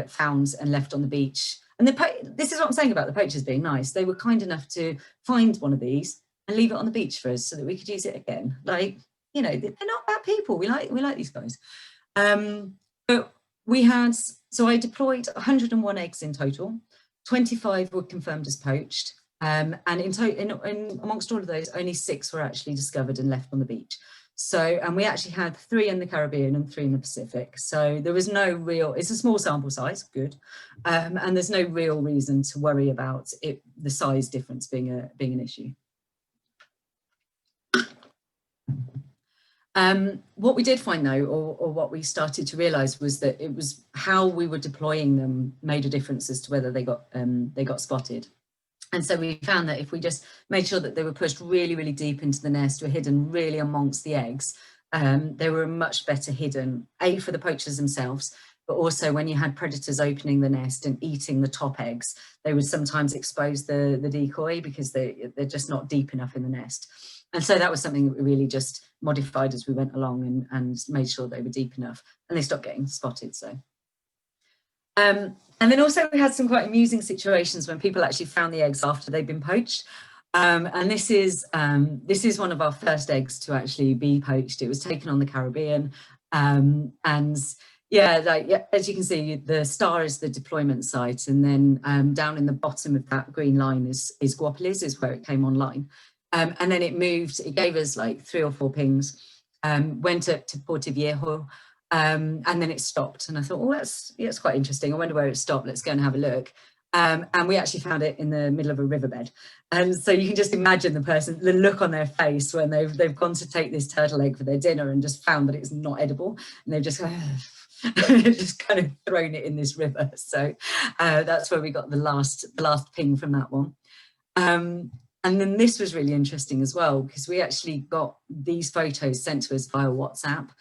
found and left on the beach. And this is what I'm saying about the poachers being nice. They were kind enough to find one of these and leave it on the beach for us so that we could use it again. Like, you know, they're not bad people. We like these guys. But we had, so I deployed 101 eggs in total. 25 were confirmed as poached. And amongst all of those, only 6 were actually discovered and left on the beach. So, and we actually had 3 in the Caribbean and 3 in the Pacific. So there was no real, it's a small sample size, good. And there's no real reason to worry about it, the size difference being an issue. What we did find though, or what we started to realise, was that it was how we were deploying them made a difference as to whether they got spotted. And so we found that if we just made sure that they were pushed really, really deep into the nest, were hidden really amongst the eggs, they were much better hidden, A, for the poachers themselves, but also when you had predators opening the nest and eating the top eggs, they would sometimes expose the decoy because they're just not deep enough in the nest. And so that was something that we really just modified as we went along and made sure they were deep enough, and they stopped getting spotted. So. And then also we had some quite amusing situations when people actually found the eggs after they'd been poached. And this is one of our first eggs to actually be poached. It was taken on the Caribbean. And yeah, as you can see, the star is the deployment site. And then down in the bottom of that green line is Guapolis, is where it came online. And then it moved, it gave us like 3 or 4 pings, went up to Porto Viejo. And then it stopped, and I thought, oh, that's quite interesting. I wonder where it stopped. Let's go and have a look. And we actually found it in the middle of a riverbed. And so you can just imagine the look on their face when they've gone to take this turtle egg for their dinner and just found that it's not edible, and they've just just kind of thrown it in this river. So that's where we got the last ping from that one. And then this was really interesting as well, because we actually got these photos sent to us via WhatsApp.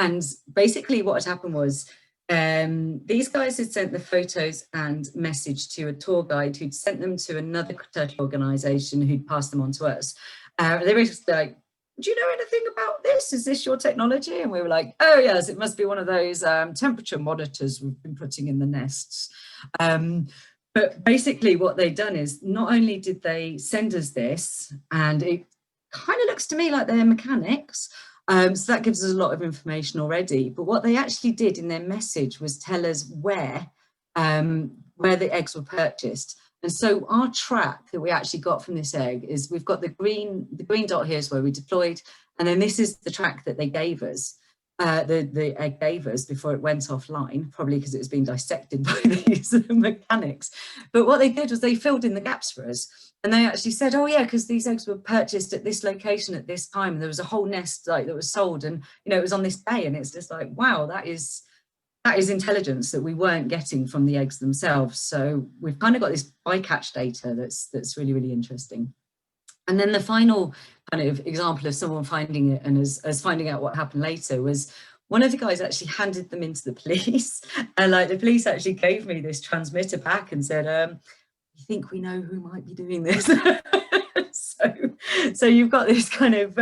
And basically what had happened was these guys had sent the photos and message to a tour guide who'd sent them to another turtle organisation who'd passed them on to us. They were just like, do you know anything about this? Is this your technology? And we were like, oh yes, it must be one of those temperature monitors we've been putting in the nests. But basically what they've done is not only did they send us this, and it kind of looks to me like they're mechanics, so that gives us a lot of information already, but what they actually did in their message was tell us where the eggs were purchased. And so our track that we actually got from this egg is, we've got the green dot here is where we deployed, and then this is the track that they gave us, the egg gave us before it went offline, probably because it was being dissected by these mechanics. But what they did was they filled in the gaps for us, and they actually said, oh yeah, because these eggs were purchased at this location at this time, and there was a whole nest like that was sold, and you know, it was on this day. And it's just like, wow, that is intelligence that we weren't getting from the eggs themselves. So we've kind of got this bycatch data that's really, really interesting. And then the final kind of example of someone finding it and as finding out what happened later was, one of the guys actually handed them into the police, and like the police actually gave me this transmitter back and said, "We think we know who might be doing this." so you've got this kind of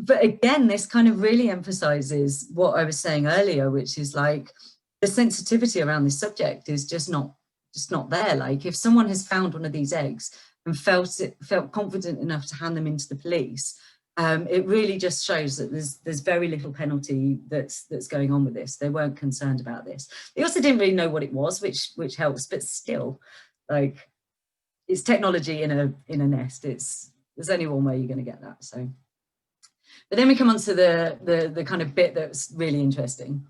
but again, this kind of really emphasizes what I was saying earlier, which is like the sensitivity around this subject is just not there. Like if someone has found one of these eggs and felt confident enough to hand them into the police, it really just shows that there's very little penalty that's going on with this. They weren't concerned about this. They also didn't really know what it was, which helps, but still, like, it's technology in a nest. There's only one way you're going to get that. So, but then we come on to the kind of bit that's really interesting,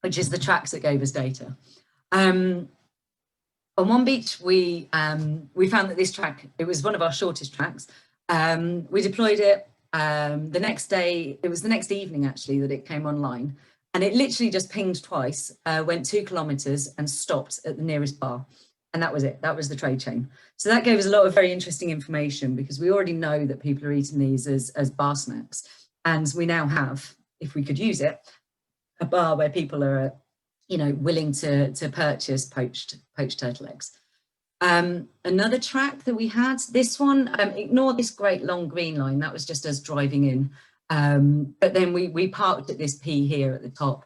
which is the tracks that gave us data. On one beach, we found that this track, it was one of our shortest tracks. We deployed it the next day. It was the next evening, actually, that it came online. And it literally just pinged twice, went 2 kilometers and stopped at the nearest bar. And that was it. That was the trade chain. So that gave us a lot of very interesting information, because we already know that people are eating these as bar snacks. And we now have, if we could use it, a bar where people are, you know, willing to purchase poached turtle eggs. Another track that we had, this one, ignore this great long green line, that was just us driving in. But then we parked at this P here at the top,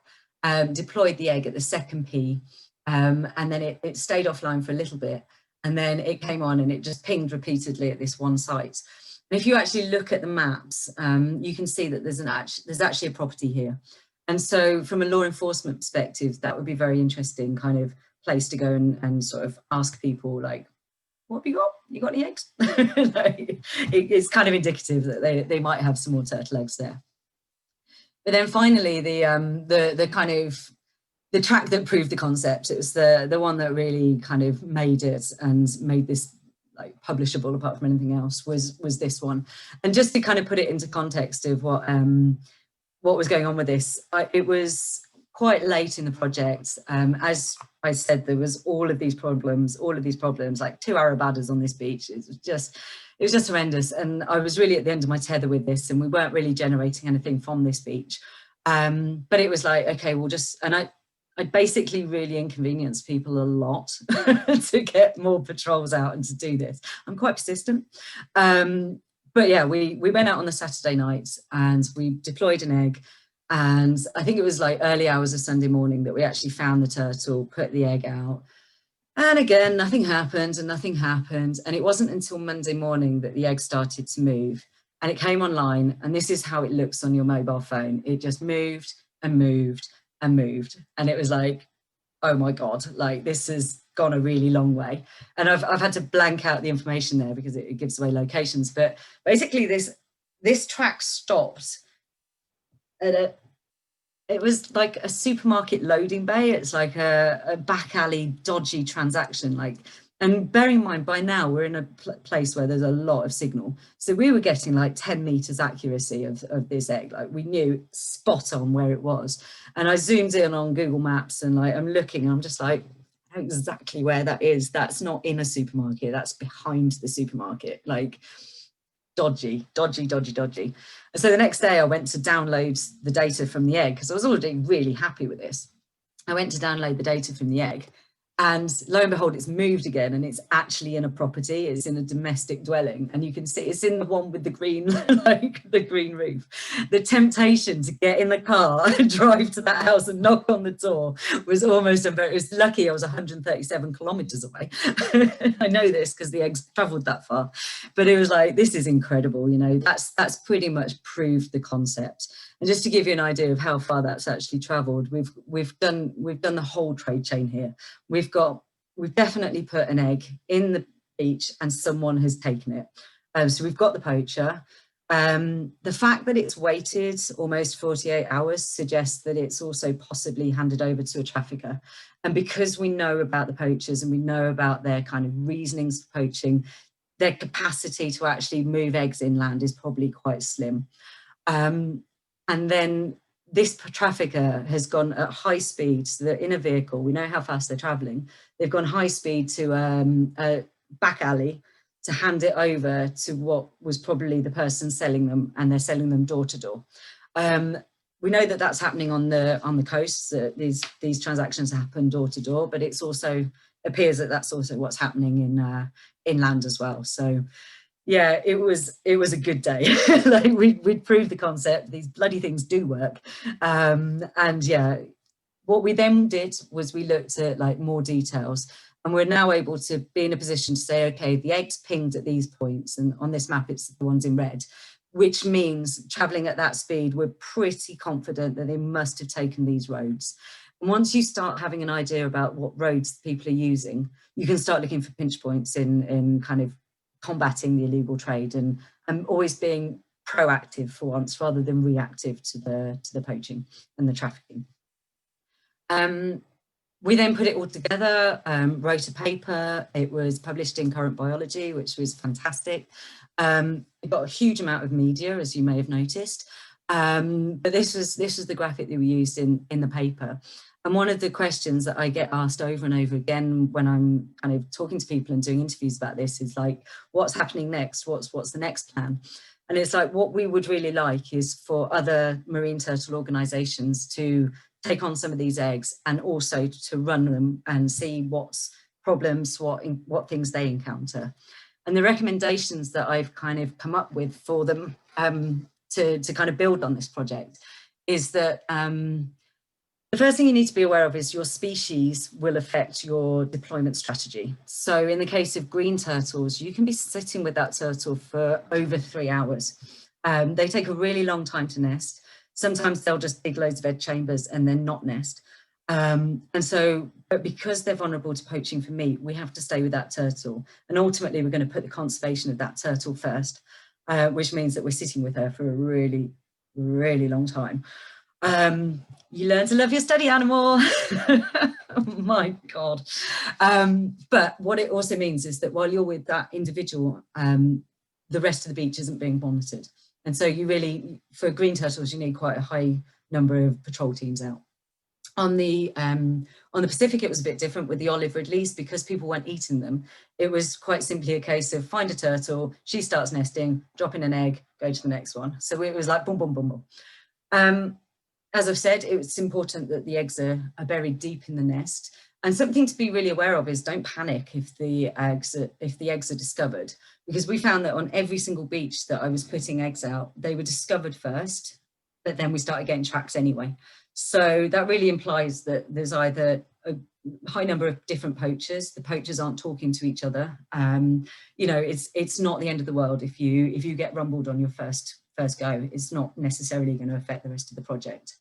deployed the egg at the second P, and then it stayed offline for a little bit, and then it came on and it just pinged repeatedly at this one site. And if you actually look at the maps, you can see that there's actually a property here. And so from a law enforcement perspective, that would be very interesting kind of place to go and sort of ask people, like, what have you got? You got any eggs? Like, it's kind of indicative that they might have some more turtle eggs there. But then finally, the kind of the track that proved the concept, it was the one that really kind of made it and made this like publishable apart from anything else, was this one. And just to kind of put it into context of what was going on with this, it was quite late in the project. As I said, there was all of these problems, like 2 Arab adders on this beach. It was just horrendous. And I was really at the end of my tether with this, and we weren't really generating anything from this beach. But it was like, okay, we'll just, and I basically really inconvenienced people a lot to get more patrols out and to do this. I'm quite persistent. But yeah, we went out on the Saturday night and we deployed an egg. And I think it was like early hours of Sunday morning that we actually found the turtle, put the egg out. And again, nothing happened. And it wasn't until Monday morning that the egg started to move and it came online. And this is how it looks on your mobile phone. It just moved and moved and moved. And it was like, oh my God, like this has gone a really long way. And I've had to blank out the information there because it gives away locations. But basically this track stopped at it was like a supermarket loading bay. It's like a back alley dodgy transaction, like, and bearing in mind by now we're in a place where there's a lot of signal, so we were getting like 10 meters accuracy of this egg. Like we knew spot on where it was, and I zoomed in on Google Maps and like I'm looking and I'm just like, I know exactly where that is. That's not in a supermarket, that's behind the supermarket. Like dodgy. And so the next day I went to download the data from the egg because I was already really happy with this. I went to download the data from the egg, And lo and behold, it's moved again, and it's actually in a property. It's in a domestic dwelling, and you can see it's in the one with the green, like the green roof. The temptation to get in the car and drive to that house and knock on the door was almost unbearable. It was lucky I was 137 kilometers away. I know this because the eggs traveled that far, but it was like, this is incredible. You know, that's pretty much proved the concept. And just to give you an idea of how far that's actually traveled, we've done the whole trade chain here. We've definitely put an egg in the beach and someone has taken it. So we've got the poacher. The fact that it's waited almost 48 hours suggests that it's also possibly handed over to a trafficker. And because we know about the poachers and we know about their kind of reasonings for poaching, their capacity to actually move eggs inland is probably quite slim. And then this trafficker has gone at high speed, so they're in a vehicle, we know how fast they're traveling. They've gone high speed to a back alley to hand it over to what was probably the person selling them, and they're selling them door to door. We know that that's happening on the coast, that these transactions happen door to door, but it's also appears that that's also what's happening in inland as well. So yeah, it was a good day. Like we'd proved the concept. These bloody things do work. And yeah, what we then did was we looked at like more details, and we're now able to be in a position to say, okay, the eggs pinged at these points, and on this map it's the ones in red, which means traveling at that speed, we're pretty confident that they must have taken these roads. And once you start having an idea about what roads people are using, you can start looking for pinch points in kind of combating the illegal trade and always being proactive for once rather than reactive to the poaching and the trafficking. We then put it all together, wrote a paper. It was published in Current Biology, which was fantastic. It got a huge amount of media, as you may have noticed. But this was the graphic that we used in the paper. And one of the questions that I get asked over and over again when I'm kind of talking to people and doing interviews about this is like, what's happening next? What's the next plan? And it's like, what we would really like is for other marine turtle organisations to take on some of these eggs and also to run them and see what's problems, what things they encounter. And the recommendations that I've kind of come up with for them to kind of build on this project is that the first thing you need to be aware of is your species will affect your deployment strategy. So in the case of green turtles, you can be sitting with that turtle for over 3 hours. They take a really long time to nest. Sometimes they'll just dig loads of egg chambers and then not nest. But because they're vulnerable to poaching for meat, we have to stay with that turtle. And ultimately, we're going to put the conservation of that turtle first, which means that we're sitting with her for a really, really long time. You learn to love your study animal. My God. But what it also means is that while you're with that individual, the rest of the beach isn't being monitored. And so you really, for green turtles, you need quite a high number of patrol teams out. On the Pacific, it was a bit different with the olive ridleys because people weren't eating them. It was quite simply a case of find a turtle, she starts nesting, drop in an egg, go to the next one. So it was like boom, boom, boom, boom. As I've said, it's important that the eggs are buried deep in the nest. And something to be really aware of is don't panic if the eggs are discovered, because we found that on every single beach that I was putting eggs out, they were discovered first, but then we started getting tracks anyway. So that really implies that there's either a high number of different poachers. The poachers aren't talking to each other. You know, it's not the end of the world if you get rumbled on your first go. It's not necessarily going to affect the rest of the project.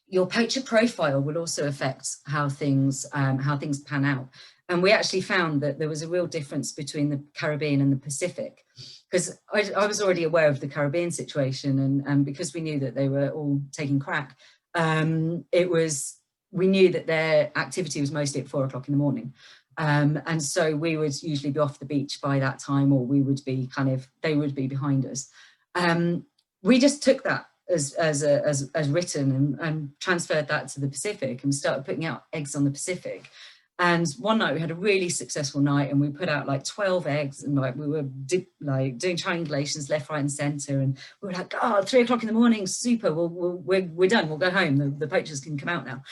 Your poacher profile will also affect how things pan out. And we actually found that there was a real difference between the Caribbean and the Pacific, because I was already aware of the Caribbean situation, and because we knew that they were all taking crack, we knew that their activity was mostly at 4 o'clock in the morning. And so we would usually be off the beach by that time, or we would be they would be behind us. We just took that as written and transferred that to the Pacific and started putting out eggs on the Pacific. And one night we had a really successful night, and we put out like 12 eggs, and like we were doing triangulations left, right, and centre. And we were like, oh, 3 o'clock in the morning, super. We're done. We'll go home. The poachers can come out now.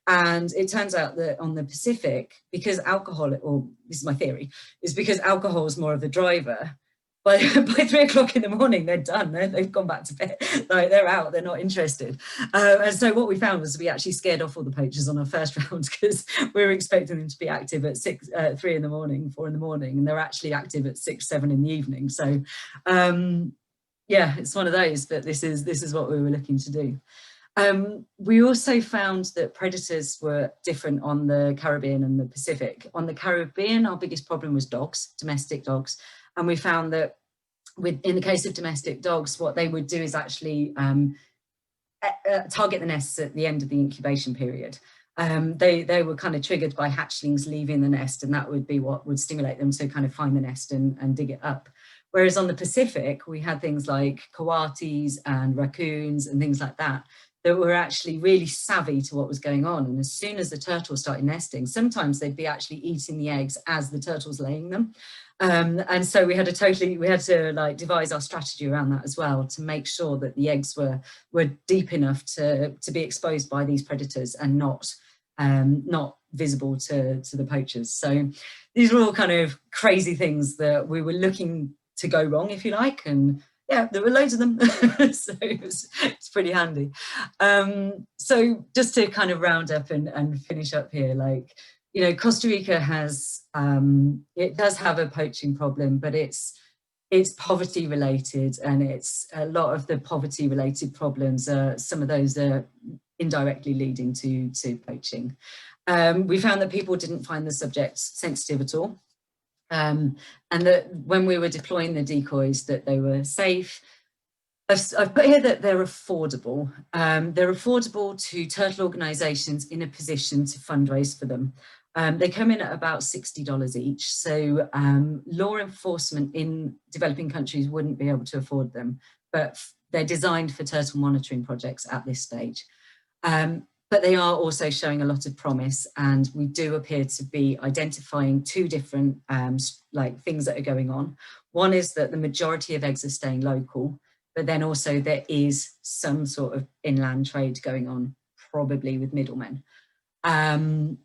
And it turns out that on the Pacific, because alcohol, or this is my theory, is because alcohol is more of the driver. By 3 o'clock in the morning, they're done. They've gone back to bed. Like, they're out. They're not interested. And so what we found was we actually scared off all the poachers on our first round, because we were expecting them to be active at 3 in the morning, 4 in the morning, and they're actually active at 6, 7 in the evening. So yeah, it's one of those. But this is what we were looking to do. We also found that predators were different on the Caribbean and the Pacific. On the Caribbean, our biggest problem was dogs, domestic dogs. And we found that in the case of domestic dogs, what they would do is actually target the nests at the end of the incubation period. They were kind of triggered by hatchlings leaving the nest, and that would be what would stimulate them to kind of find the nest and dig it up. Whereas on the Pacific, we had things like coatis and raccoons and things like that were actually really savvy to what was going on. And as soon as the turtles started nesting, sometimes they'd be actually eating the eggs as the turtles laying them. And so we had to like devise our strategy around that as well, to make sure that the eggs were deep enough to be exposed by these predators and not visible to the poachers. So these were all kind of crazy things that we were looking to go wrong, if you like, and yeah, there were loads of them. So it's pretty handy. So just to kind of round up and finish up here, like, you know, Costa Rica has, it does have a poaching problem, but it's poverty related, and it's a lot of the poverty related problems, some of those are indirectly leading to poaching. We found that people didn't find the subject sensitive at all. And that when we were deploying the decoys, that they were safe. I've put here that they're affordable. They're affordable to turtle organisations in a position to fundraise for them. They come in at about $60 each. So law enforcement in developing countries wouldn't be able to afford them, but they're designed for turtle monitoring projects at this stage. But they are also showing a lot of promise, and we do appear to be identifying 2 different like things that are going on. One is that the majority of eggs are staying local, but then also there is some sort of inland trade going on, probably with middlemen. And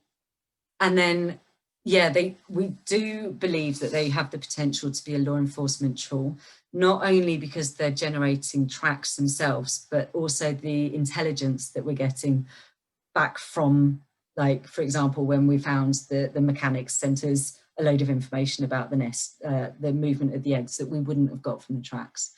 then, yeah, we do believe that they have the potential to be a law enforcement tool, not only because they're generating tracks themselves, but also the intelligence that we're getting back from, like, for example, when we found the mechanics sent us a load of information about the nest, the movement of the eggs that we wouldn't have got from the tracks.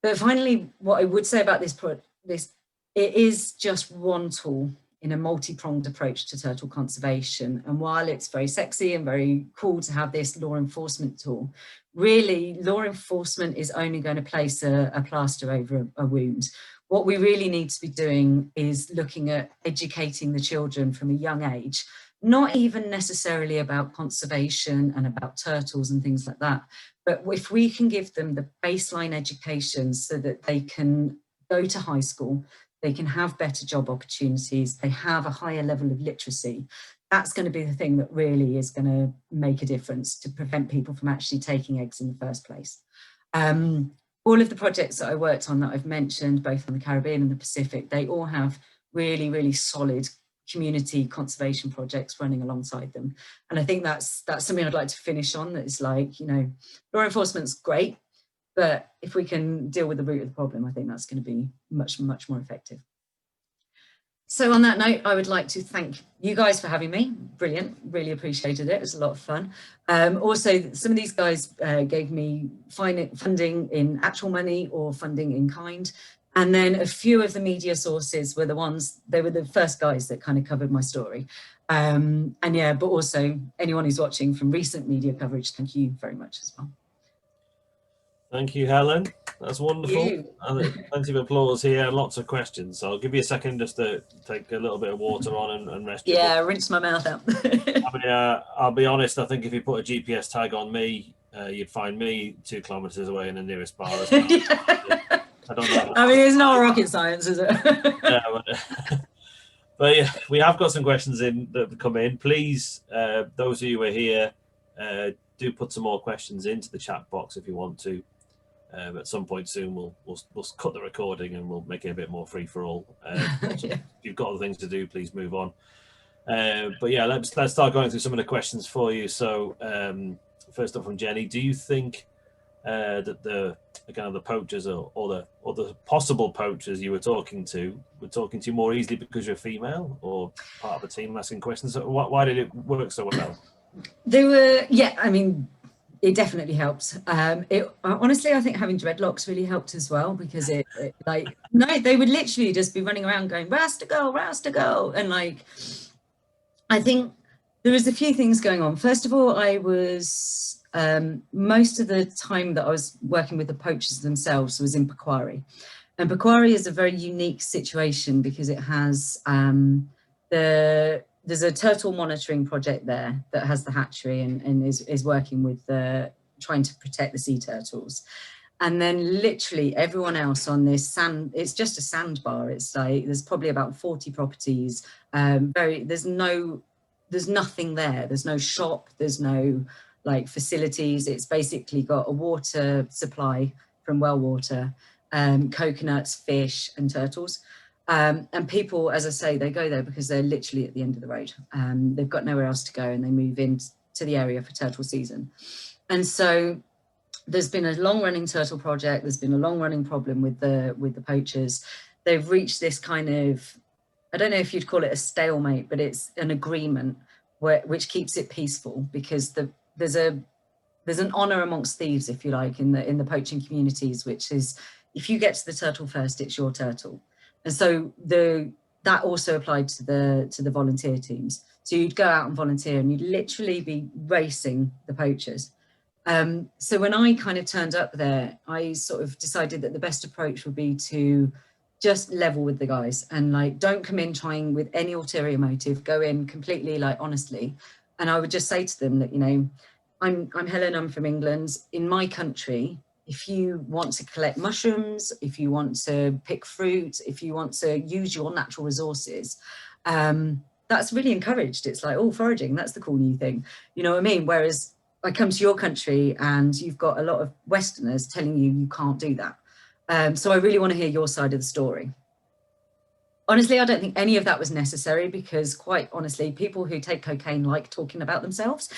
But finally, what I would say about this, it is just one tool in a multi-pronged approach to turtle conservation. And while it's very sexy and very cool to have this law enforcement tool, really law enforcement is only going to place a plaster over a wound. What we really need to be doing is looking at educating the children from a young age, not even necessarily about conservation and about turtles and things like that, but if we can give them the baseline education so that they can go to high school, they can have better job opportunities, they have a higher level of literacy, that's going to be the thing that really is going to make a difference to prevent people from actually taking eggs in the first place. All of the projects that I worked on that I've mentioned, both on the Caribbean and the Pacific, they all have really, really solid community conservation projects running alongside them. And I think that's something I'd like to finish on, that is like, you know, law enforcement's great, but if we can deal with the root of the problem, I think that's going to be much, much more effective. So on that note, I would like to thank you guys for having me. Brilliant, really appreciated it. It was a lot of fun. Also, some of these guys gave me funding in actual money or funding in kind. And then a few of the media sources were they were the first guys that kind of covered my story. And yeah, but also anyone who's watching from recent media coverage, thank you very much as well. Thank you, Helen. That's wonderful. Plenty of applause here and lots of questions. So I'll give you a second just to take a little bit of water on and rest your Yeah, rinse my mouth out. I mean, I'll be honest, I think if you put a GPS tag on me, you'd find me 2 kilometres away in the nearest bar as well. I don't know. I mean, it's not rocket science, is it? Yeah, But yeah, we have got some questions in that have come in. Please, those of you who are here, do put some more questions into the chat box if you want to. At some point soon, we'll cut the recording and we'll make it a bit more free for all. So if you've got other things to do, please move on. But yeah, let's start going through some of the questions for you. So first up from Jenny, do you think that the poachers or the possible poachers you were talking to more easily because you're female or part of a team asking questions? Why did it work so well? They were, yeah, I mean, it definitely helps. Honestly, I think having dreadlocks really helped as well, because it like, no, they would literally just be running around going, Rasta go. And like, I think there was a few things going on. First of all, I was, most of the time that I was working with the poachers themselves was in Pequari. And Pequari is a very unique situation because it has there's a turtle monitoring project there that has the hatchery and is working with trying to protect the sea turtles. And then literally everyone else on this sand, it's just a sandbar. It's like, there's probably about 40 properties. There's nothing there. There's no shop. There's no like facilities. It's basically got a water supply from well water, coconuts, fish and turtles. And people, as I say, they go there because they're literally at the end of the road. They've got nowhere else to go and they move into the area for turtle season. And so there's been a long-running turtle project. There's been a long-running problem with the poachers. They've reached this kind of, I don't know if you'd call it a stalemate, but it's an agreement which keeps it peaceful, because there's an honor amongst thieves, if you like, in the poaching communities, which is, if you get to the turtle first, it's your turtle. And so that also applied to the volunteer teams. So you'd go out and volunteer and you'd literally be racing the poachers. So when I kind of turned up there, I sort of decided that the best approach would be to just level with the guys and like, don't come in trying with any ulterior motive, go in completely like honestly. And I would just say to them that, you know, I'm Helen, I'm from England. In my country, if you want to collect mushrooms, if you want to pick fruit, if you want to use your natural resources, that's really encouraged. It's like, oh, foraging, that's the cool new thing. You know what I mean? Whereas I come to your country and you've got a lot of Westerners telling you can't do that. So I really want to hear your side of the story. Honestly, I don't think any of that was necessary, because quite honestly, people who take cocaine like talking about themselves.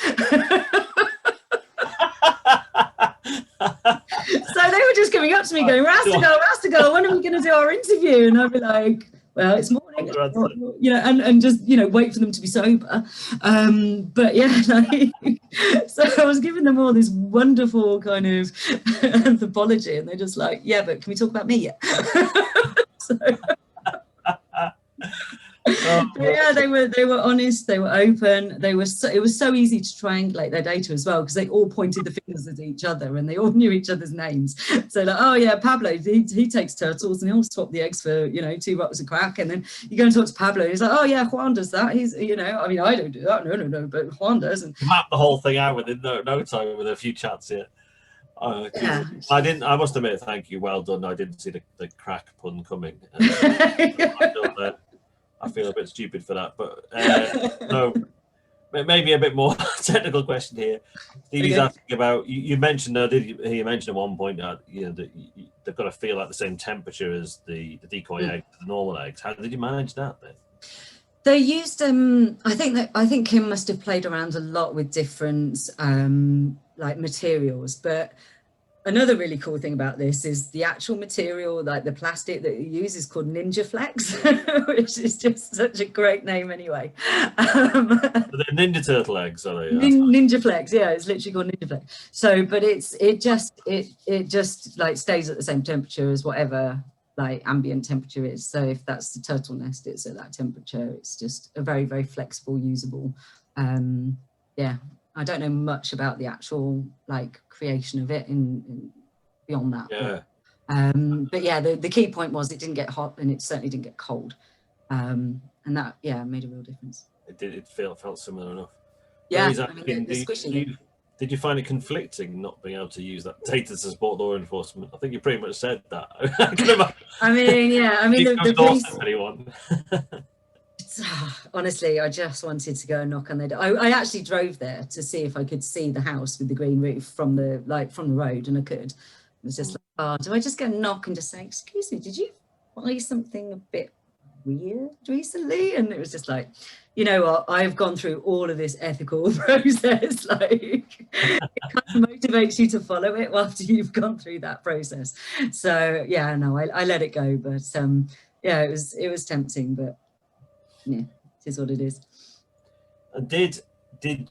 So they were just coming up to me going, Rasta girl, when are we going to do our interview? And I'd be like, well, it's morning, you know, and just, you know, wait for them to be sober. But yeah, like, so I was giving them all this wonderful kind of anthropology, and they're just like, yeah, but can we talk about me yet? So, but yeah, they were honest, they were open, it was so easy to triangulate their data as well, because they all pointed the fingers at each other and they all knew each other's names. So like, oh yeah, Pablo, he takes turtles and he'll swap the eggs for, you know, 2 bottles of crack. And then you go and talk to Pablo and he's like, oh yeah, Juan does that. He's, you know, I mean, I don't do that, no, but Juan does. And map the whole thing out within no time with a few chats here. Yeah. I must admit, thank you, well done. I didn't see the crack pun coming. I feel a bit stupid for that, but no, maybe a bit more technical question here. Stevie's asking about, you mentioned, you mentioned at one point that, you know, that they've got to feel at the same temperature as the decoy eggs, the normal eggs. How did you manage that then? They used, I think Kim must have played around a lot with different like materials, but another really cool thing about this is the actual material, like the plastic that you use, is called Ninja Flex, which is just such a great name anyway. They're Ninja Turtle eggs, are they? Ninja Flex, yeah, it's literally called Ninja Flex. So, but it just like stays at the same temperature as whatever like ambient temperature is. So if that's the turtle nest, it's at that temperature. It's just a very, very flexible, usable. Yeah. I don't know much about the actual like creation of it in beyond that. Yeah. But yeah, the key point was it didn't get hot and it certainly didn't get cold. And that, yeah, made a real difference. It felt similar enough. Yeah. Asking, did you find it conflicting not being able to use that data to support law enforcement? I think you pretty much said that. I mean, yeah, I mean, the police, anyone. honestly, I just wanted to go and knock on their door. I actually drove there to see if I could see the house with the green roof from the road, and I could. It was just like, oh, do I just go and knock and just say, excuse me, did you buy something a bit weird recently? And it was just like, you know what, I've gone through all of this ethical process, like it kind of motivates you to follow it after you've gone through that process. So yeah, no, I let it go, but yeah, it was tempting, but yeah, it is what it is. And did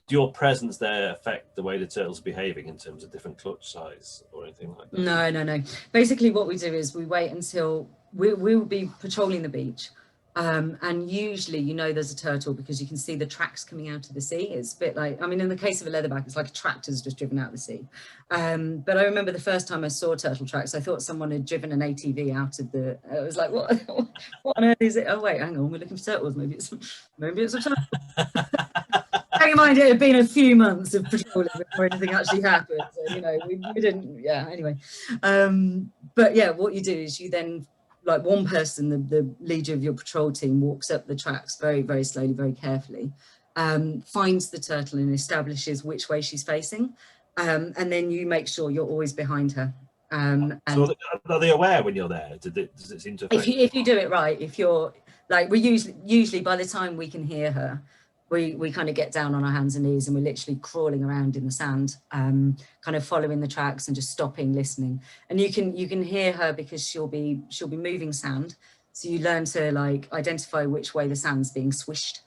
your presence there affect the way the turtle's behaving in terms of different clutch size or anything like that? No. Basically what we do is we wait until we will be patrolling the beach. And usually, you know, there's a turtle because you can see the tracks coming out of the sea. It's a bit like, I mean, in the case of a leatherback, it's like a tractor's just driven out of the sea. But I remember the first time I saw turtle tracks, I thought someone had driven an ATV out of the, I was like, what on earth is it? Oh, wait, hang on, we're looking for turtles. Maybe it's a turtle. Bearing in mind, it had been a few months of patrolling before anything actually happened. So, you know, we didn't, yeah, anyway. But yeah, what you do is you then, like one person, the leader of your patrol team, walks up the tracks very, very slowly, very carefully, finds the turtle and establishes which way she's facing. And then you make sure you're always behind her. And so are they aware when you're there? Does it seem to affect if you do it right, if you're like, we usually by the time we can hear her, we kind of get down on our hands and knees and we're literally crawling around in the sand, kind of following the tracks and just stopping, listening. And you can hear her because she'll be moving sand. So you learn to like identify which way the sand's being swished.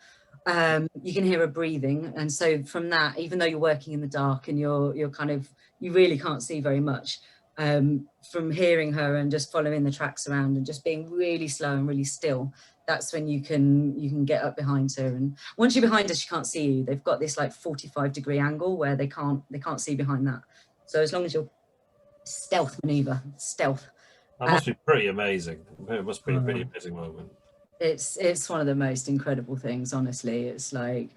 You can hear her breathing. And so from that, even though you're working in the dark and you're kind of, you really can't see very much, from hearing her and just following the tracks around and just being really slow and really still, that's when you can get up behind her. And once you're behind her, she can't see you. They've got this like 45-degree angle where they can't see behind that. So as long as you're stealth maneuver, stealth. That must be pretty amazing. It must be a pretty amazing moment. It's one of the most incredible things, honestly. It's like,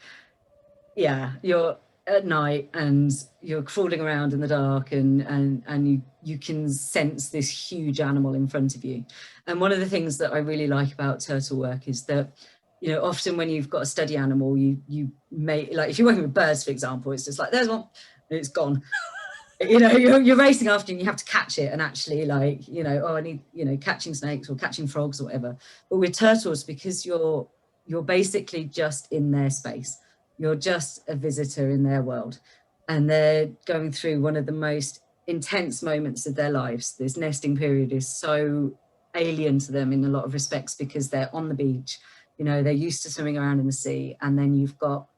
yeah, you're at night and you're crawling around in the dark and you can sense this huge animal in front of you. And one of the things that I really like about turtle work is that, you know, often when you've got a study animal, you may, like if you're working with birds, for example, it's just like, there's one, and it's gone. You know, you're racing after and you have to catch it and actually like, you know, oh, I need, you know, catching snakes or catching frogs or whatever. But with turtles, because you're basically just in their space, you're just a visitor in their world, and they're going through one of the most intense moments of their lives. This nesting period is so alien to them in a lot of respects because they're on the beach, you know, they're used to swimming around in the sea, and then you've got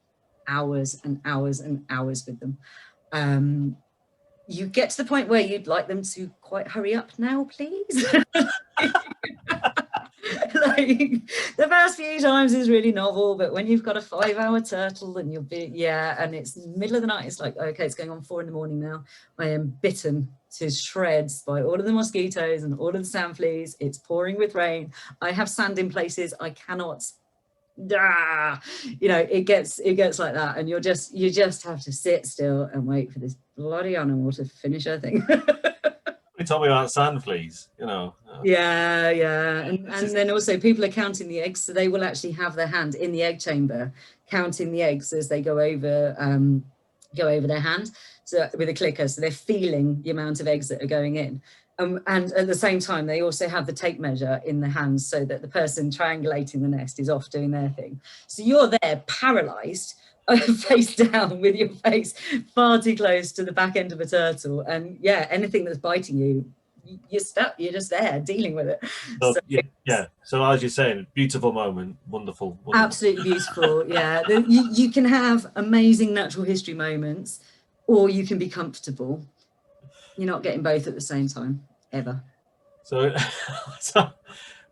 hours and hours and hours with them. You get to the point where you'd like them to quite hurry up now, please. Like the first few times is really novel, but when you've got a 5-hour turtle and you're and it's middle of the night, it's like, okay, it's going on 4 in the morning now. I am bitten to shreds by all of the mosquitoes and all of the sand fleas. It's pouring with rain. I have sand in places I cannot. You know, it gets like that, and you just have to sit still and wait for this bloody animal to finish her thing. You told me about sand fleas, you know. Yeah, and then also people are counting the eggs, so they will actually have their hand in the egg chamber counting the eggs as they go over their hand, so with a clicker, so they're feeling the amount of eggs that are going in. And at the same time, they also have the tape measure in the hands so that the person triangulating the nest is off doing their thing. So you're there paralyzed, face down with your face far too close to the back end of a turtle. And yeah, anything that's biting you, you're stuck, you're just there dealing with it. So, yeah. So as you're saying, beautiful moment, wonderful. Absolutely beautiful, yeah. You can have amazing natural history moments, or you can be comfortable. You're not getting both at the same time, ever. So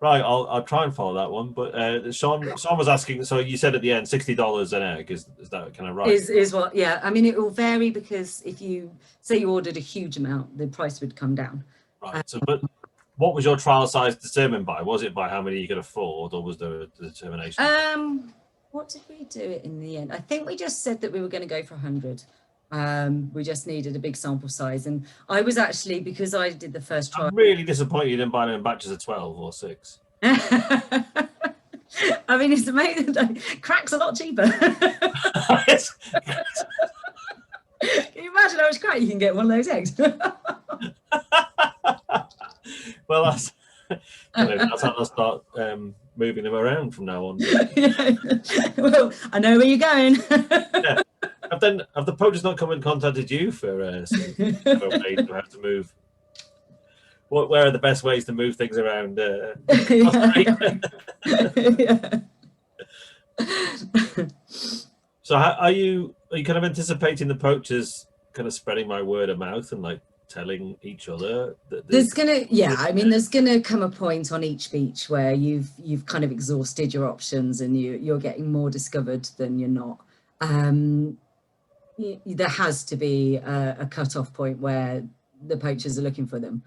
right, I'll try and follow that one. But Sean was asking, so you said at the end $60 an egg, is that kind of right? Is what, yeah. I mean, it will vary because if you say you ordered a huge amount, the price would come down. Right. So, but what was your trial size determined by? Was it by how many you could afford, or was there a determination? What did we do it in the end? I think we just said that we were going to go for 100. We just needed a big sample size, and I was actually, because I did the first trial. I'm really disappointed you didn't buy them in batches of 12 or 6. I mean, it's amazing. Crack's a lot cheaper. Can you imagine how much crack you can get one of those eggs? Well, that's how I'll start moving them around from now on. Well, I know where you're going. Yeah. Have the poachers not come and contacted you for some ways to have to move? Where are the best ways to move things around? Costa Rica? Yeah. So are you kind of anticipating the poachers kind of spreading my word of mouth and like telling each other that there's gonna come a point on each beach where you've kind of exhausted your options and you're getting more discovered than you're not. There has to be a cut-off point where the poachers are looking for them.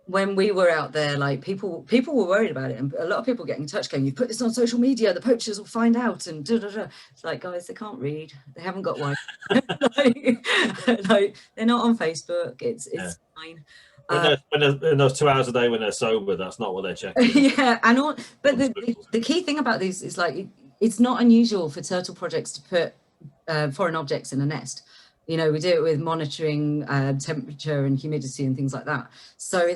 When we were out there, like people were worried about it, and a lot of people get in touch going, "You put this on social media, the poachers will find out," and da, da, da. It's like, guys, they can't read, they haven't got one. like, they're not on Facebook. It's fine. When in those 2 hours a day when they're sober, that's not what they're checking. Yeah, and all. But the key thing about these is like it's not unusual for turtle projects to put foreign objects in a nest. You know, we do it with monitoring temperature and humidity and things like that. So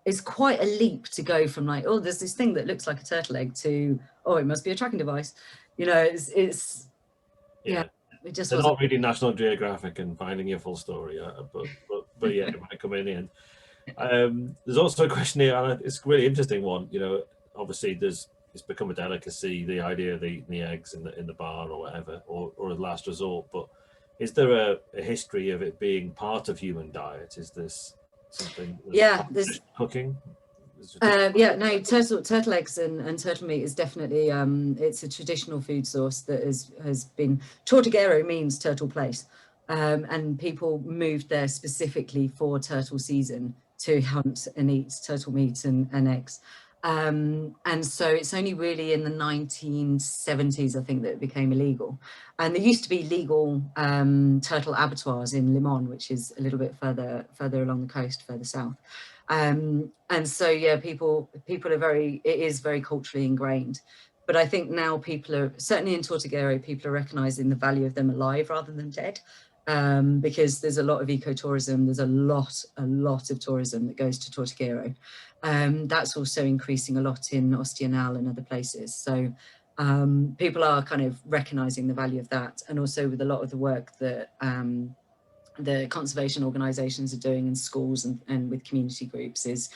it's quite a leap to go from like, oh, there's this thing that looks like a turtle egg to, oh, it must be a tracking device. You know, it's yeah. It just they're not reading National Geographic and finding your full story, but yeah, it might come in the end. There's also a question here, and it's a really interesting one. You know, obviously it's become a delicacy, the idea of eating the eggs in the bar or whatever, or a last resort, but is there a history of it being part of human diet? Is this something? There's cooking. No, turtle eggs and turtle meat is definitely it's a traditional food source that has been. Tortuguero means turtle place, and people moved there specifically for turtle season to hunt and eat turtle meat and eggs. And so it's only really in the 1970s, I think, that it became illegal. And there used to be legal turtle abattoirs in Limon, which is a little bit further along the coast, further south. And so, yeah, people are it is very culturally ingrained. But I think now people are, certainly in Tortuguero, people are recognizing the value of them alive rather than dead. Because there's a lot of ecotourism, there's a lot of tourism that goes to Tortuguero. That's also increasing a lot in Ostional and other places. So people are kind of recognizing the value of that, and also with a lot of the work that the conservation organizations are doing in schools and with community groups is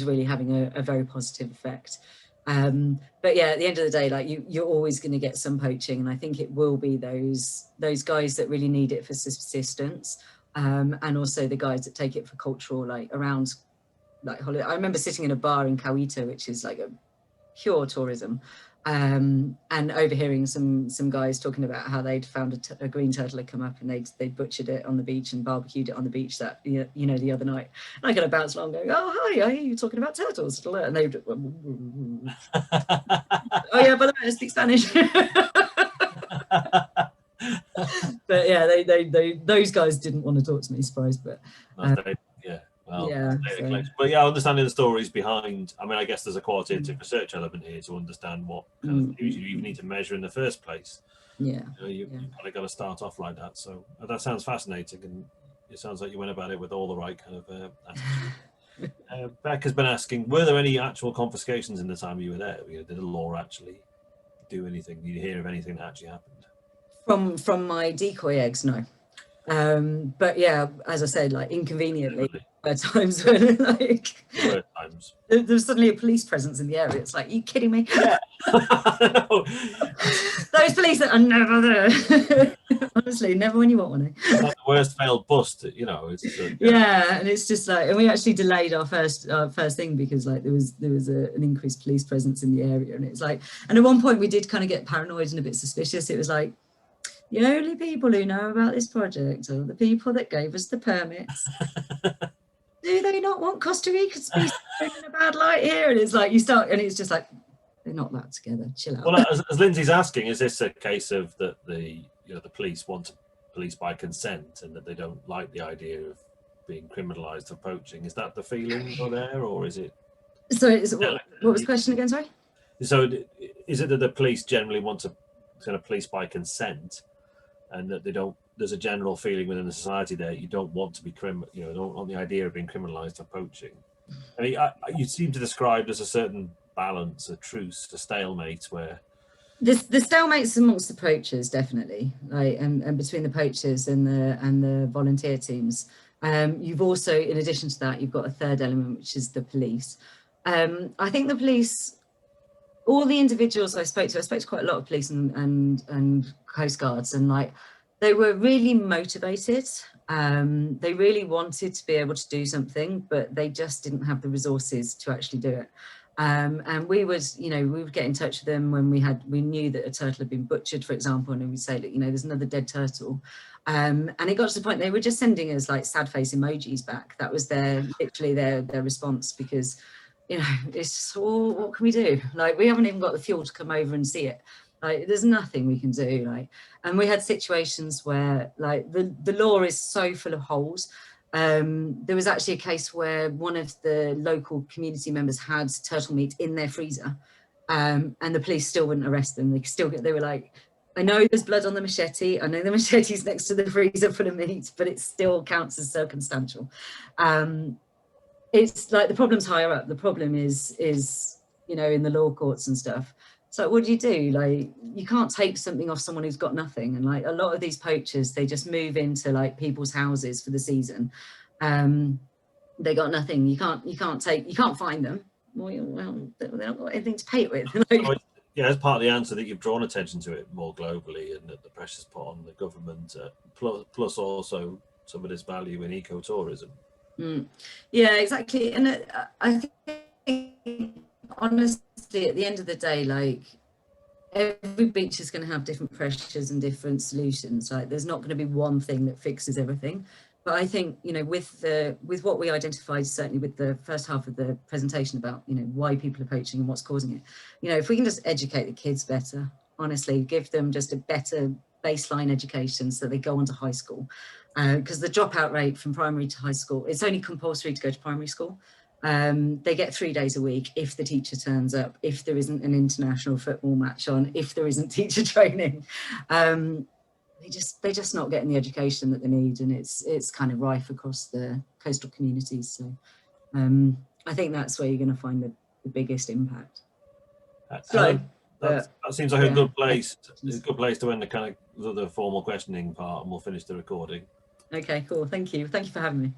really having a very positive effect. But yeah, at the end of the day, like you're always going to get some poaching, and I think it will be those guys that really need it for subsistence, and also the guys that take it for cultural, like around like holiday. I remember sitting in a bar in Cauito, which is like a pure tourism, and overhearing some guys talking about how they'd found a green turtle had come up and they'd butchered it on the beach and barbecued it on the beach that the other night. And I kind of bounced along going, "Oh, hi, are you talking about turtles?" And they would, "Oh yeah, by the way, I speak Spanish." But yeah, they those guys didn't want to talk to me, surprised, but well, yeah, but yeah, understanding the stories behind. I mean, I guess there's a qualitative research element here to understand what kind of things you even need to measure in the first place. Yeah, you kind of got to start off like that. So that sounds fascinating, and it sounds like you went about it with all the right kind of attitude. Beck has been asking, were there any actual confiscations in the time you were there? Did the law actually do anything? Did you hear of anything that actually happened? From my decoy eggs, no. But yeah, as I said, like inconveniently, there were times when like there was suddenly a police presence in the area. It's like, are you kidding me? Yeah. Those police are never there. Honestly, never when you want one. It's like the worst failed bust, you know. It's yeah, and it's just like, and we actually delayed our first thing because like there was an increased police presence in the area, and it's like, and at one point we did kind of get paranoid and a bit suspicious. It was like, the only people who know about this project are the people that gave us the permits. Do they not want Costa Rica to be in a bad light here? And it's like you start, and it's just like, they're not that together. Chill out. Well, as Lindsay's asking, is this a case of that the police want to police by consent and that they don't like the idea of being criminalised for poaching? Is that the feeling there, or is it? Sorry, what was the question again? Sorry. So is it that the police generally want to kind of police by consent, and that they don't, there's a general feeling within the society there you don't want to be don't want the idea of being criminalized for poaching? I mean, you seem to describe there's a certain balance, a truce, a stalemate where the stalemates amongst the poachers, definitely, like, and between the poachers and the volunteer teams. You've also, in addition to that, you've got a third element, which is the police. I think the police, all the individuals I spoke to quite a lot of police and coast guards, and like, they were really motivated. They really wanted to be able to do something, but they just didn't have the resources to actually do it. And we would get in touch with them when we knew that a turtle had been butchered, for example, and we'd say, look, there's another dead turtle. And it got to the point they were just sending us like sad face emojis back. That was literally their response, because it's just, well, what can we do? Like, we haven't even got the fuel to come over and see it. Like, there's nothing we can do. Like, and we had situations where like the law is so full of holes. There was actually a case where one of the local community members had turtle meat in their freezer, and the police still wouldn't arrest them. They were like, I know there's blood on the machete. I know the machete's next to the freezer full of meat, but it still counts as circumstantial. It's like the problem's higher up. The problem is in the law courts and stuff. So what do you do? Like, you can't take something off someone who's got nothing. And like, a lot of these poachers, they just move into like people's houses for the season. They got nothing. You can't find them. Well, they don't got anything to pay it with. Yeah, as part of the answer, that you've drawn attention to it more globally, and that the pressure's put on the government, plus also some of this value in ecotourism. Yeah, exactly. And I think, honestly, at the end of the day, like, every beach is going to have different pressures and different solutions. Like, there's not going to be one thing that fixes everything. But I think, with what we identified, certainly with the first half of the presentation about, why people are poaching and what's causing it, if we can just educate the kids better, honestly, give them just a better baseline education so they go on to high school. Because the dropout rate from primary to high school, it's only compulsory to go to primary school. They get 3 days a week if the teacher turns up, if there isn't an international football match on, if there isn't teacher training. They're just not getting the education that they need, and it's kind of rife across the coastal communities. So I think that's where you're going to find the biggest impact. That seems like a good place. It's a good place to end the kind of the formal questioning part, and we'll finish the recording. Okay, cool. Thank you for having me.